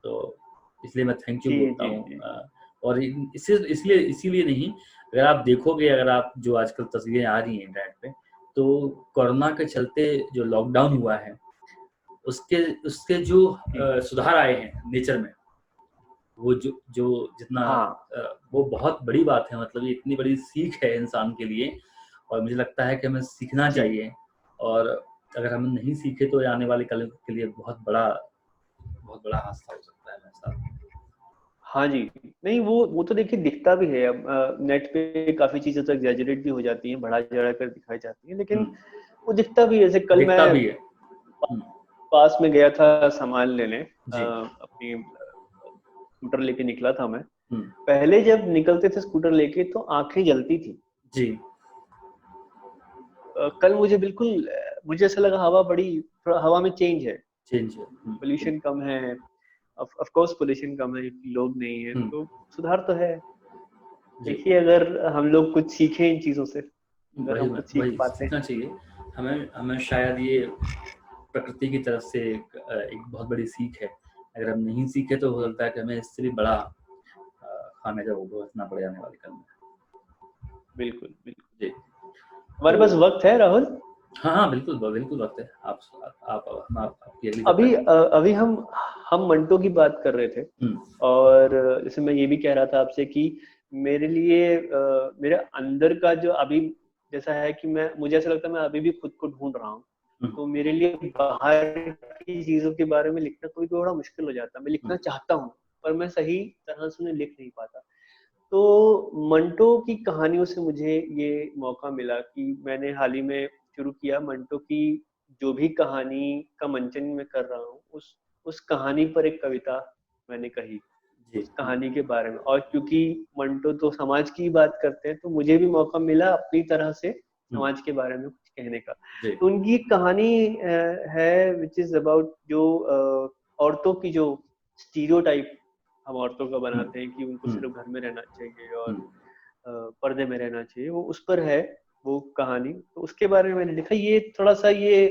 तो इसलिए मैं थैंक यू जी बोलता जी हूँ। जी। और इससे इसलिए इसीलिए नहीं, अगर आप देखोगे, अगर आप जो आजकल तस्वीरें आ रही हैं इंटरनेट पे, तो कोरोना के चलते जो लॉकडाउन हुआ है, उसके उसके जो जी सुधार आए हैं नेचर में, वो जो जो जितना हाँ वो बहुत बड़ी बात है, मतलब ये इतनी बड़ी सीख है इंसान के लिए, और मुझे लगता है कि हमें सीखना जी चाहिए। और अगर हम नहीं सीखे तो ये आने वाले कल के लिए बहुत बड़ा हादसा हो सकता है मेरे साथ। हाँ जी। नहीं वो तो देखिए दिखता भी है अब, नेट पे काफी चीजें तो एग्जैजरेट भी हो जाती हैं, बढ़ा चढ़ा कर दिखाई जाती हैं, लेकिन हम्म, वो दिखता भी है। जैसे कल दिखता मैं भी है। हम्म, पास में गया था सामान लेने, जी। अपनी स्कूटर लेके निकला था मैं। हम्म, पहले जब निकलते थे स्कूटर लेके तो आंखें जलती थी। जी। कल मुझे बिल्कुल मुझे ऐसा लगा हवा बड़ी, थोड़ा हवा में चेंज है, चेंज है। पोल्यूशन कम है। ऑफ कोर्स पोल्यूशन कम है क्योंकि लोग नहीं है, हम्म, तो सुधार तो है। जी। देखिए अगर हम लोग कुछ सीखें इन चीजों से, अगर हम कुछ सीख वही पाते हैं। सीखना चाहिए। हमें हमें शायद ये प्रकृति की तरफ से एक बहुत बड़ी सीख है। अगर हम नहीं सीखे तो हो जी सकता है कि हमें इससे भी बड़ा खामियाजा भुगतना पड़ जाने वाले कल में। बिल्कुल बिल्कुल। जी। हमारे तो पास वक्त है राहुल। हाँ, हाँ, बिल्कुल, बिल्कुल वक्त है। आपकी अगली कविता। अभी हम मंटो की बात कर रहे थे, हम्म, और जैसे मैं ये भी कह रहा था आपसे कि मेरे लिए मेरे अंदर का जो अभी जैसा है कि मैं मुझे ऐसा लगता है मैं अभी भी खुद को ढूंढ रहा हूँ। हम्म, तो मेरे लिए बाहर की चीजों के बारे में लिखना कभी कभी बड़ा मुश्किल हो जाता है। मैं लिखना हम्म, चाहता हूँ पर मैं सही तरह से उन्हें लिख नहीं पाता। तो मंटो की कहानियों से मुझे ये मौका मिला कि मैंने हाल ही में शुरू किया मंटो की जो भी कहानी का मंचन मैं कर रहा हूँ, उस कहानी पर एक कविता मैंने कही, जी। उस कहानी के बारे में। और क्योंकि मंटो तो समाज की बात करते हैं तो मुझे भी मौका मिला अपनी तरह से हम्म, समाज के बारे में कुछ कहने का। जी। तो उनकी एक कहानी है विच इज अबाउट जो औरतों की जो स्टीरियोटाइप हम औरतों का हम्म, बनाते हैं कि उनको हम्म, सिर्फ घर में रहना चाहिए और हम्म, पर्दे में रहना चाहिए, वो उस पर है वो कहानी। तो उसके बारे में मैंने लिखा। ये थोड़ा सा ये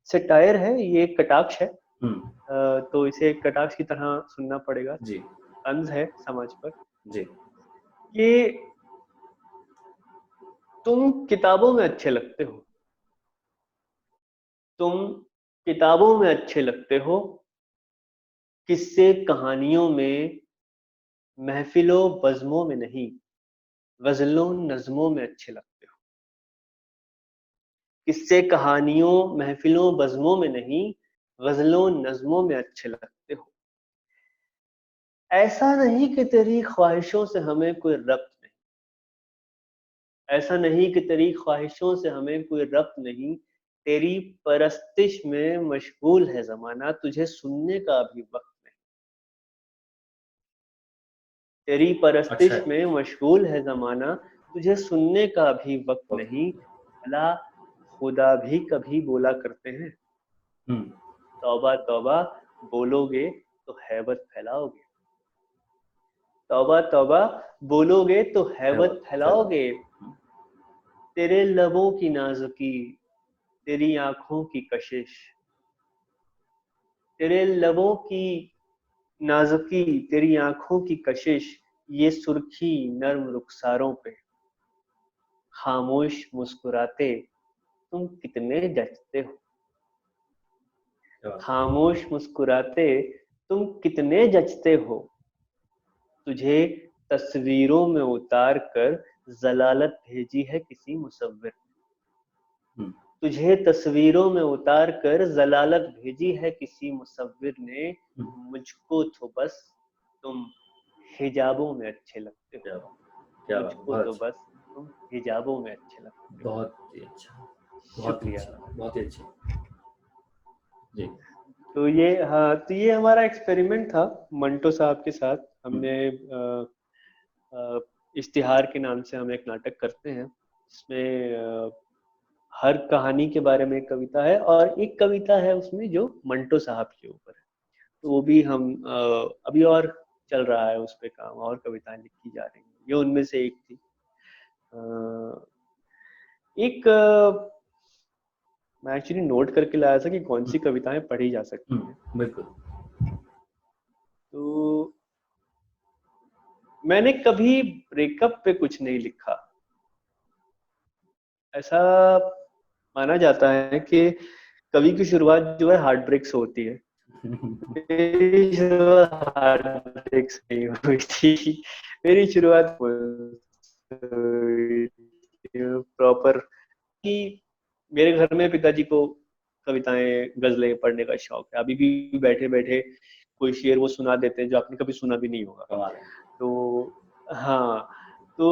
सेटायर है, ये कटाक्ष है। हम्म, तो इसे कटाक्ष की तरह सुनना पड़ेगा, जी। तंज है समाज पर। जी। कि तुम किताबों में अच्छे लगते हो, तुम किताबों में अच्छे लगते हो, किस्से कहानियों में, महफिलों बज़्मों में नहीं, गज़लों नज़्मों में अच्छे लगते हो। किस्से कहानियों, महफिलों बज़्मों में नहीं, गज़लों नज़्मों में अच्छे लगते हो। ऐसा नहीं कि तेरी ख्वाहिशों से हमें कोई रब्त नहीं, ऐसा नहीं कि तेरी ख्वाहिशों से हमें कोई रब्त नहीं, तेरी परस्तिश में मशगूल है ज़माना, तुझे सुनने का भी वक़्त नहीं। तेरी अच्छा परस्तिश है। में मशगूल है ज़माना, तुझे सुनने का भी वक़्त वक्त। नहीं। भला खुदा भी कभी बोला करते हैं, हम्म, तौबा तौबा बोलोगे तो हैबत फैलाओगे, तौबा तौबा बोलोगे तो है हैबत वक्त फैला। फैलाओगे। तेरे लबों की नाजुकी, तेरी आंखों की कशिश, तेरे लबों की नाजुकी, तेरी आंखों की कशिश, ये सुर्खी नर्म रुखसारों पे, खामोश मुस्कुराते तुम कितने जचते हो, क्या बात। खामोश मुस्कुराते तुम कितने जचते हो, तुझे तस्वीरों में उतार कर जलालत भेजी है किसी मुसव्विर, हम्म, तुझे तस्वीरों में उतार कर जलालत भेजी है किसी मुसव्विर ने, हम्म, मुझको तो बस तुम हिजाबों में अच्छे लगते हो, क्या बात, क्या बात, मुझको बहुत तो अच्छा, बस तुम हिजाबों में अच्छे लगते हो। बहुत ही अच्छा, बहुत ही शुक्रिया। अच्छी, बहुत ही अच्छी। जी। तो ये, हाँ, तो ये हमारा एक्सपेरिमेंट था मंटो साहब के साथ। हम्म, हमने अ, इश्तिहार के नाम से हम एक नाटक करते हैं, जिसमें हर कहानी के बारे में एक कविता है, और एक कविता है उसमें जो मंटो साहब के ऊपर है। तो वो भी हम अभी और चल रहा है उस पे काम, और कविताएं लिखी जा रही हैं, ये उनमें से एक थी। एक मैं एक्चुअली नोट करके लाया था कि कौन सी कविताएं पढ़ी जा सकती हैं। बिल्कुल। तो मैंने कभी ब्रेकअप पे कुछ नहीं लिखा। ऐसा माना जाता है कि कवि की शुरुआत जो है हार्ट ब्रेक से होती है। मेरी शुरुआत हार्ट ब्रेक से नहीं हुई थी, मेरी शुरुआत प्रॉपर कि मेरे घर में पिताजी को कविताएं, गजलें पढ़ने का शौक है। अभी भी बैठे बैठे कोई शेर वो सुना देते हैं जो आपने कभी सुना भी नहीं होगा। कमाल है। तो हाँ, तो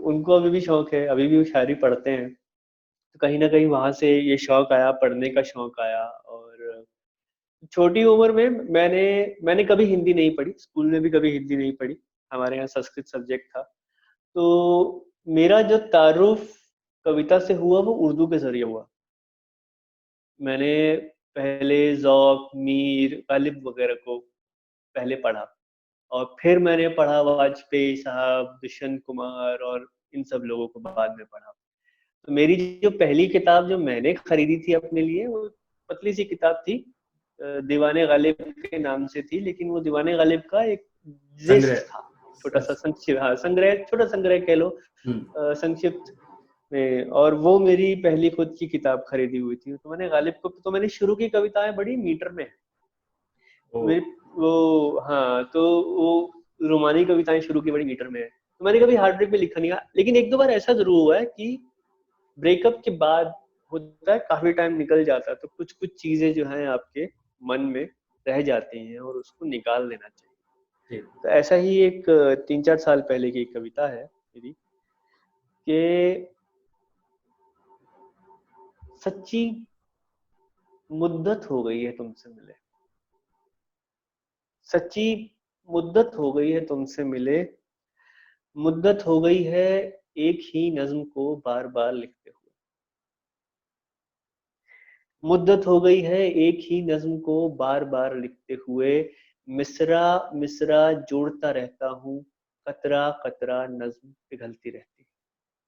उनको अभी भी शौक है, अभी भी वो शायरी पढ़ते हैं। तो कहीं ना कहीं वहां से ये शौक आया, पढ़ने का शौक आया। और छोटी उम्र में मैंने कभी हिंदी नहीं पढ़ी, स्कूल में भी कभी हिंदी नहीं पढ़ी। हमारे यहाँ संस्कृत सब्जेक्ट था। तो मेरा जो तारुफ कविता से हुआ वो उर्दू के जरिए हुआ। मैंने पहले ज़ौक़, मीर, गालिब वगैरह को पहले पढ़ा, और फिर मैंने पढ़ा वाजपेयी साहब, दुष्यंत कुमार और इन सब लोगों को बाद में पढ़ा। तो मेरी जो पहली किताब जो मैंने खरीदी थी अपने लिए, वो पतली सी किताब थी, दीवाने गालिब के नाम से थी, लेकिन वो दीवाने गालिब का एक जिस्ट संग्रह। था, छोटा सा संक्षिप्त, हाँ संग्रह, छोटा संग्रह कह लो, हम्म, संक्षिप्त में। और वो मेरी पहली खुद की किताब खरीदी हुई थी। तो मैंने गालिब को, तो मैंने शुरू की कविताएं बड़ी मीटर में, ओ, मेरी वो, हाँ, तो वो रोमानी कविताएं शुरू की बड़ी मीटर में है। तो मैंने कभी हार्ट ब्रेक में लिखा नहीं है, लेकिन एक दो बार ऐसा जरूर हुआ है कि ब्रेकअप के बाद होता है, काफी टाइम निकल जाता है, तो कुछ कुछ चीजें जो हैं आपके मन में रह जाती हैं और उसको निकाल देना चाहिए। जी, तो ऐसा ही एक 3-4 साल पहले की एक कविता है मेरी, कि सच्ची मुद्दत हो गई है तुमसे मिले, सच्ची मुद्दत हो गई है तुमसे मिले, मुद्दत हो गई है एक ही नज्म को बार बार लिखते हुए, मुद्दत हो गई है एक ही नज्म को बार बार लिखते हुए, मिसरा मिसरा जोड़ता रहता हूँ, कतरा कतरा नज्म पिघलती रहती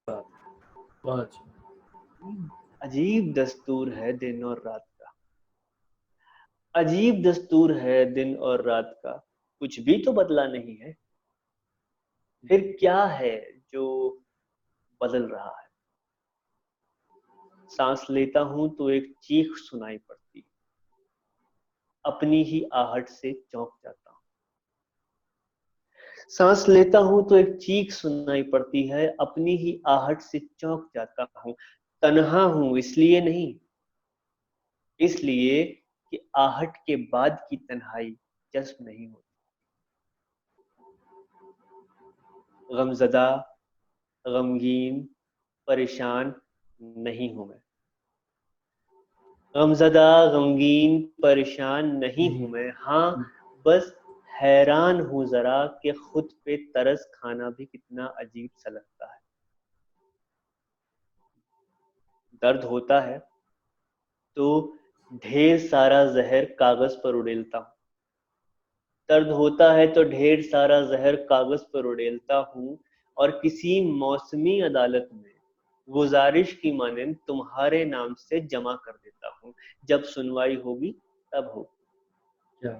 बहुत अच्छा। है। अजीब दस्तूर है दिन और रात का, अजीब दस्तूर है दिन और रात का, कुछ भी तो बदला नहीं है, फिर क्या है जो बदल रहा है। सांस लेता हूं तो एक चीख सुनाई पड़ती, अपनी ही आहट से चौंक जाता हूं। सांस लेता हूं तो एक चीख सुनाई पड़ती है, अपनी ही आहट से चौंक जाता हूं। तन्हा हूं इसलिए नहीं, इसलिए कि आहट के बाद की तन्हाई जश्न नहीं होती। गमजदा, गमगीन, परेशान नहीं हूं मैं, गमजदा, गमगीन, परेशान नहीं हूं मैं। हाँ, बस हैरान हूं जरा कि खुद पे तरस खाना भी कितना अजीब सा लगता है। दर्द होता है तो ढेर सारा जहर कागज पर उड़ेलता हूँ, दर्द होता है तो ढेर सारा जहर कागज पर उड़ेलता हूँ, और किसी मौसमी अदालत में गुजारिश की मानंद तुम्हारे नाम से जमा कर देता हूँ, जब सुनवाई होगी तब हो। क्या?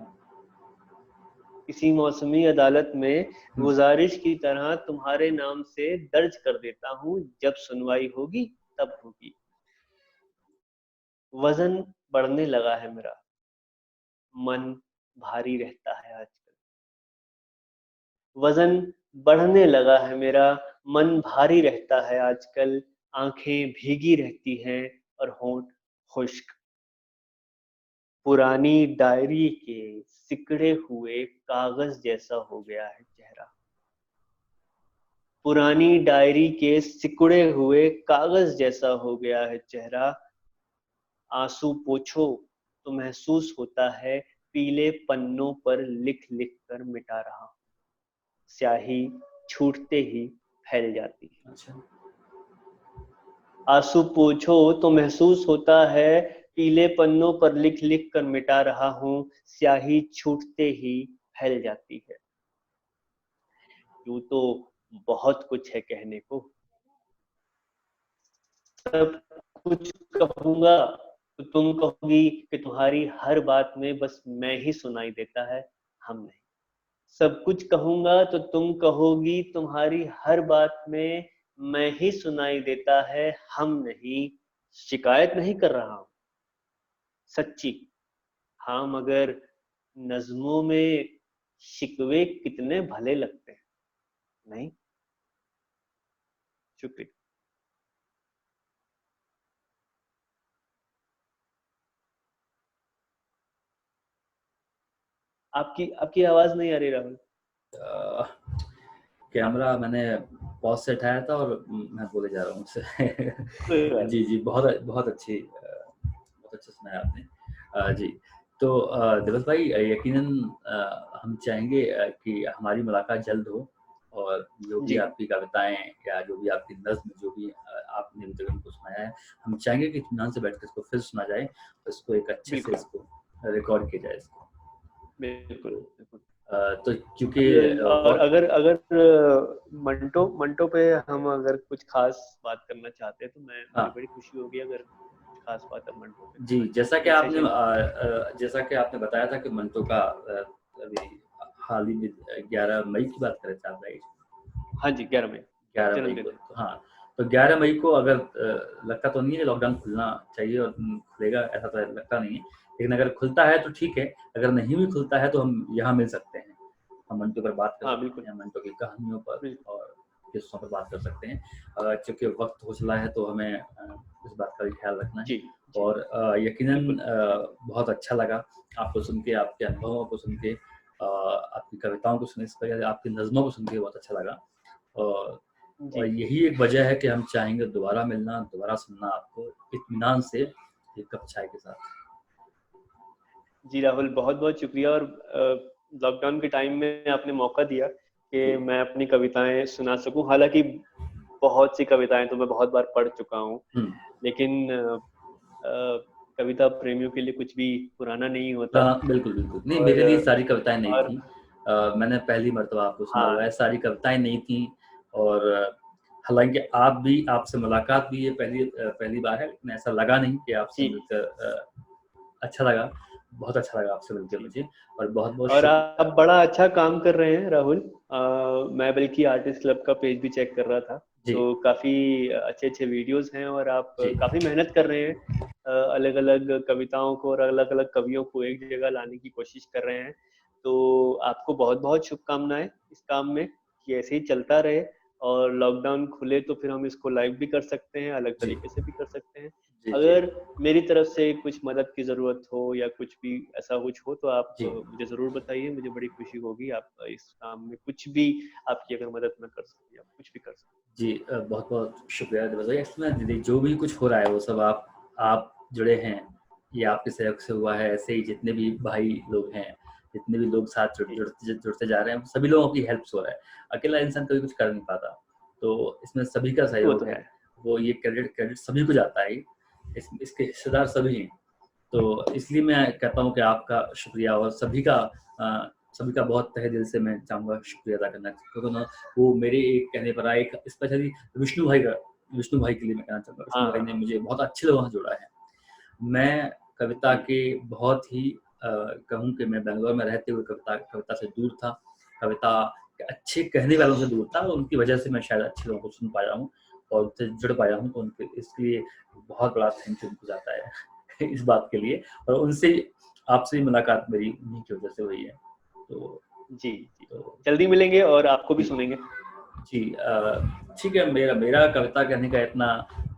किसी मौसमी अदालत में हम्म, गुजारिश की तरह तुम्हारे नाम से दर्ज कर देता हूँ, जब सुनवाई होगी तब होगी। वजन बढ़ने लगा है मेरा, मन भारी रहता है आजकल। वजन बढ़ने लगा है मेरा, मन भारी रहता है आजकल। आंखें भीगी रहती हैं और होंठ खुश्क। पुरानी डायरी के सिकड़े हुए कागज जैसा हो गया है चेहरा। पुरानी डायरी के सिकुड़े हुए कागज जैसा हो गया है चेहरा। आंसू पोंछो तो महसूस होता है पीले पन्नों पर लिख लिख कर मिटा रहा हूं। स्याही छूटते ही फैल जाती है। अच्छा। आंसू पोंछो तो महसूस होता है पीले पन्नों पर लिख लिख कर मिटा रहा हूं। स्याही छूटते ही फैल जाती है। यूं तो बहुत कुछ है कहने को, सब कुछ कहूंगा तो तुम कहोगी कि तुम्हारी हर बात में बस मैं ही सुनाई देता है, हम नहीं। सब कुछ कहूंगा तो तुम कहोगी तुम्हारी हर बात में मैं ही सुनाई देता है, हम नहीं। शिकायत नहीं कर रहा हूं, सच्ची। हाँ, मगर नज्मों में शिकवे कितने भले लगते हैं, नहीं? शुक्रिया। आपकी आपकी आवाज नहीं आ रही राहुल। अ, कैमरा मैंने पॉज से हटाया था और मैं बोले जा रहा हूँ उससे। कोई बात जी जी, बहुत बहुत अच्छी, बहुत अच्छा सुनाया आपने। जी, तो दिवस भाई, यकीनन हम चाहेंगे कि हमारी मुलाकात जल्द हो, और जो नहीं। भी जी आपकी कविताएं या जो भी आपकी नज्म, जो भी आपने अभी तक हमको सुनाया है, हम चाहेंगे कि इत्मीनान से बैठ कर इसको फिर सुना जाए, और इसको एक अच्छे से बिल्कुल इसको रिकॉर्ड किया जाए इसको। बिल्कुल बिल्कुल। तो क्योंकि और वक्त। अगर अगर मंटो मंटो पे हम अगर कुछ खास बात करना चाहते हैं तो मैं मुझे हाँ बड़ी खुशी होगी अगर कुछ खास बात हम मंटो पे जी, करना चाहें तो एक सेशन। जैसा कि आपने बताया था कि मंटो का अभी हाल ही में 11 मई की बात कर रहे थे आप, राइट? हाँ जी, 11 मई 11 मई जन्मदिन को, है। तो हाँ, तो 11 मई को अगर लगता तो नहीं है कि लॉकडाउन खुलना चाहिए और खुलेगा, ऐसा तो लगता नहीं है, लेकिन अगर खुलता है तो ठीक है, अगर नहीं भी खुलता है तो हम यहाँ मिल सकते हैं, हम मंटो पर बात कर हाँ सकते बिल्कुल हैं, मंटो की कहानियों पर बिल्कुल। और किस्सों पर बात कर सकते हैं। चूंकि वक्त हो चला है तो हमें इस बात का भी ख्याल रखना है। जी जी और यकीनन बिल्कुल बिल्कुल। बहुत अच्छा लगा आपको सुन के, आपके अनुभवों को सुन के, आपकी कविताओं को सुन के, आपकी नज़्मों को सुन के बहुत अच्छा लगा। और जी यही एक वजह है कि हम चाहेंगे दोबारा मिलना, दोबारा सुनना आपको इत्मीनान से, एक कप चाय के साथ। जी राहुल, बहुत बहुत शुक्रिया। और लॉकडाउन के टाइम में आपने मौका दिया कि जी। मैं अपनी कविताएं सुना सकूं। हालांकि बहुत सी कविताएं तो मैं बहुत बार पढ़ चुका हूं, हुँ। लेकिन कविता प्रेमियों के लिए कुछ भी पुराना नहीं होता। हाँ, बिल्कुल, बिल्कुल। नहीं, और मेरे लिए सारी कविताएँ नई और थी। मैंने पहली मर्तबा आपको सुना हुआ हाँ है, सारी कविताएँ नई थीं, और हालाँकि आपसे मुलाकात भी ये पहली बार है, लेकिन ऐसा लगा नहीं कि आपसे जी मिलकर अच्छा लगा। बहुत अच्छा लगा आपसे मिलके जी। मुझे, और बहुत-बहुत और शुक्रिया। आप बड़ा अच्छा काम कर रहे हैं राहुल। मैं बल्कि आर्टिस्ट क्लब का पेज भी चेक कर रहा था, जी, तो काफी अच्छे अच्छे वीडियोस हैं और आप जी, काफी मेहनत कर रहे हैं। अलग अलग कविताओं को और अलग अलग कवियों को एक जगह लाने की कोशिश कर रहे हैं। तो आपको बहुत बहुत शुभकामनाएं इस काम में, कि ऐसे ही चलता रहे। और लॉकडाउन खुले तो फिर हम इसको लाइव भी कर सकते हैं, अलग जी, तरीके से भी कर सकते हैं। जी, जी, अगर मेरी तरफ से कुछ मदद की ज़रूरत हो या कुछ भी ऐसा कुछ हो तो आप जी। मुझे ज़रूर बताइए। मुझे बड़ी खुशी होगी। आप इस काम में कुछ भी, आपकी अगर मदद मैं कर सकूँ, आप कुछ भी कर सकते जी, बहुत-बहुत शुक्रिया दिवस भाई। एक्चुअली ना दीदी, जो भी कुछ हो रहा है वो सब आप जुड़े हैं, ये आपके सहयोग से हुआ है। ऐसे ही जितने भी भाई लोग हैं, जितने भी लोग साथ हैं। जुड़ते जा रहे हैं, सभी लोगों की हेल्प से हो रहा है। अकेला इंसान कभी कुछ कर नहीं पाता, तो इसमें सभी का वो सहयोग तो है। है। वो ये क्रेडिट सभी को जाता है, इसके हिस्सेदार सभी हैं। तो इसलिए मैं कहता हूँ कि आपका शुक्रिया, और सभी का बहुत तहे दिल से मैं चाहूँगा शुक्रिया अदा करना, क्योंकि ना वो मेरे एक कहने पर आए, एक स्पेशली विष्णु भाई का विष्णु भाई के लिए मैं कहना चाहूँगा। विष्णु भाई ने हाँ मुझे बहुत अच्छे लोगों से जोड़ा है। मैं कविता जी के बहुत ही कहूँ कि मैं बैंगलोर में रहते हुए कविता से दूर था, कविता के अच्छे कहने वालों से दूर था, और उनकी वजह से मैं शायद अच्छे लोगों को सुन पाया हूँ और उनसे जुड़ पाया हूँ, तो उनके इसलिए बहुत बड़ा थैंक यू उनको जाता है इस बात के लिए। और उनसे आपसे मुलाकात मेरी उन्हीं की वजह से हुई है। तो जी जी, तो जल्दी मिलेंगे और आपको भी सुनेंगे। जी ठीक है। मेरा कविता कहने का इतना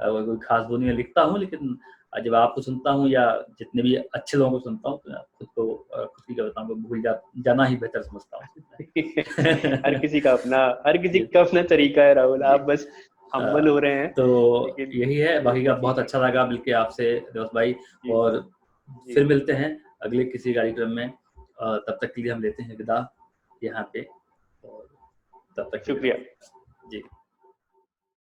कोई खास वो नहीं है, लिखता हूँ, लेकिन जब आपको सुनता हूँ या जितने भी अच्छे लोगों को सुनता हूँ, तो मैं खुद की कविताओं को भूल जाना ही बेहतर समझता हर हूँ। किसी का अपना हर किसी जी का अपना तरीका है राहुल, जी आप बस अ, हम्बल हो रहे हैं। तो लेकिन यही है। बाकी का जी बहुत अच्छा लगा मिलके आपसे दोस्त भाई, जी और जी, फिर मिलते हैं अगले किसी कार्यक्रम में। तब तक के लिए हम लेते हैं विदा यहाँ पे, और तब तक के लिए शुक्रिया। नमस्कार जी।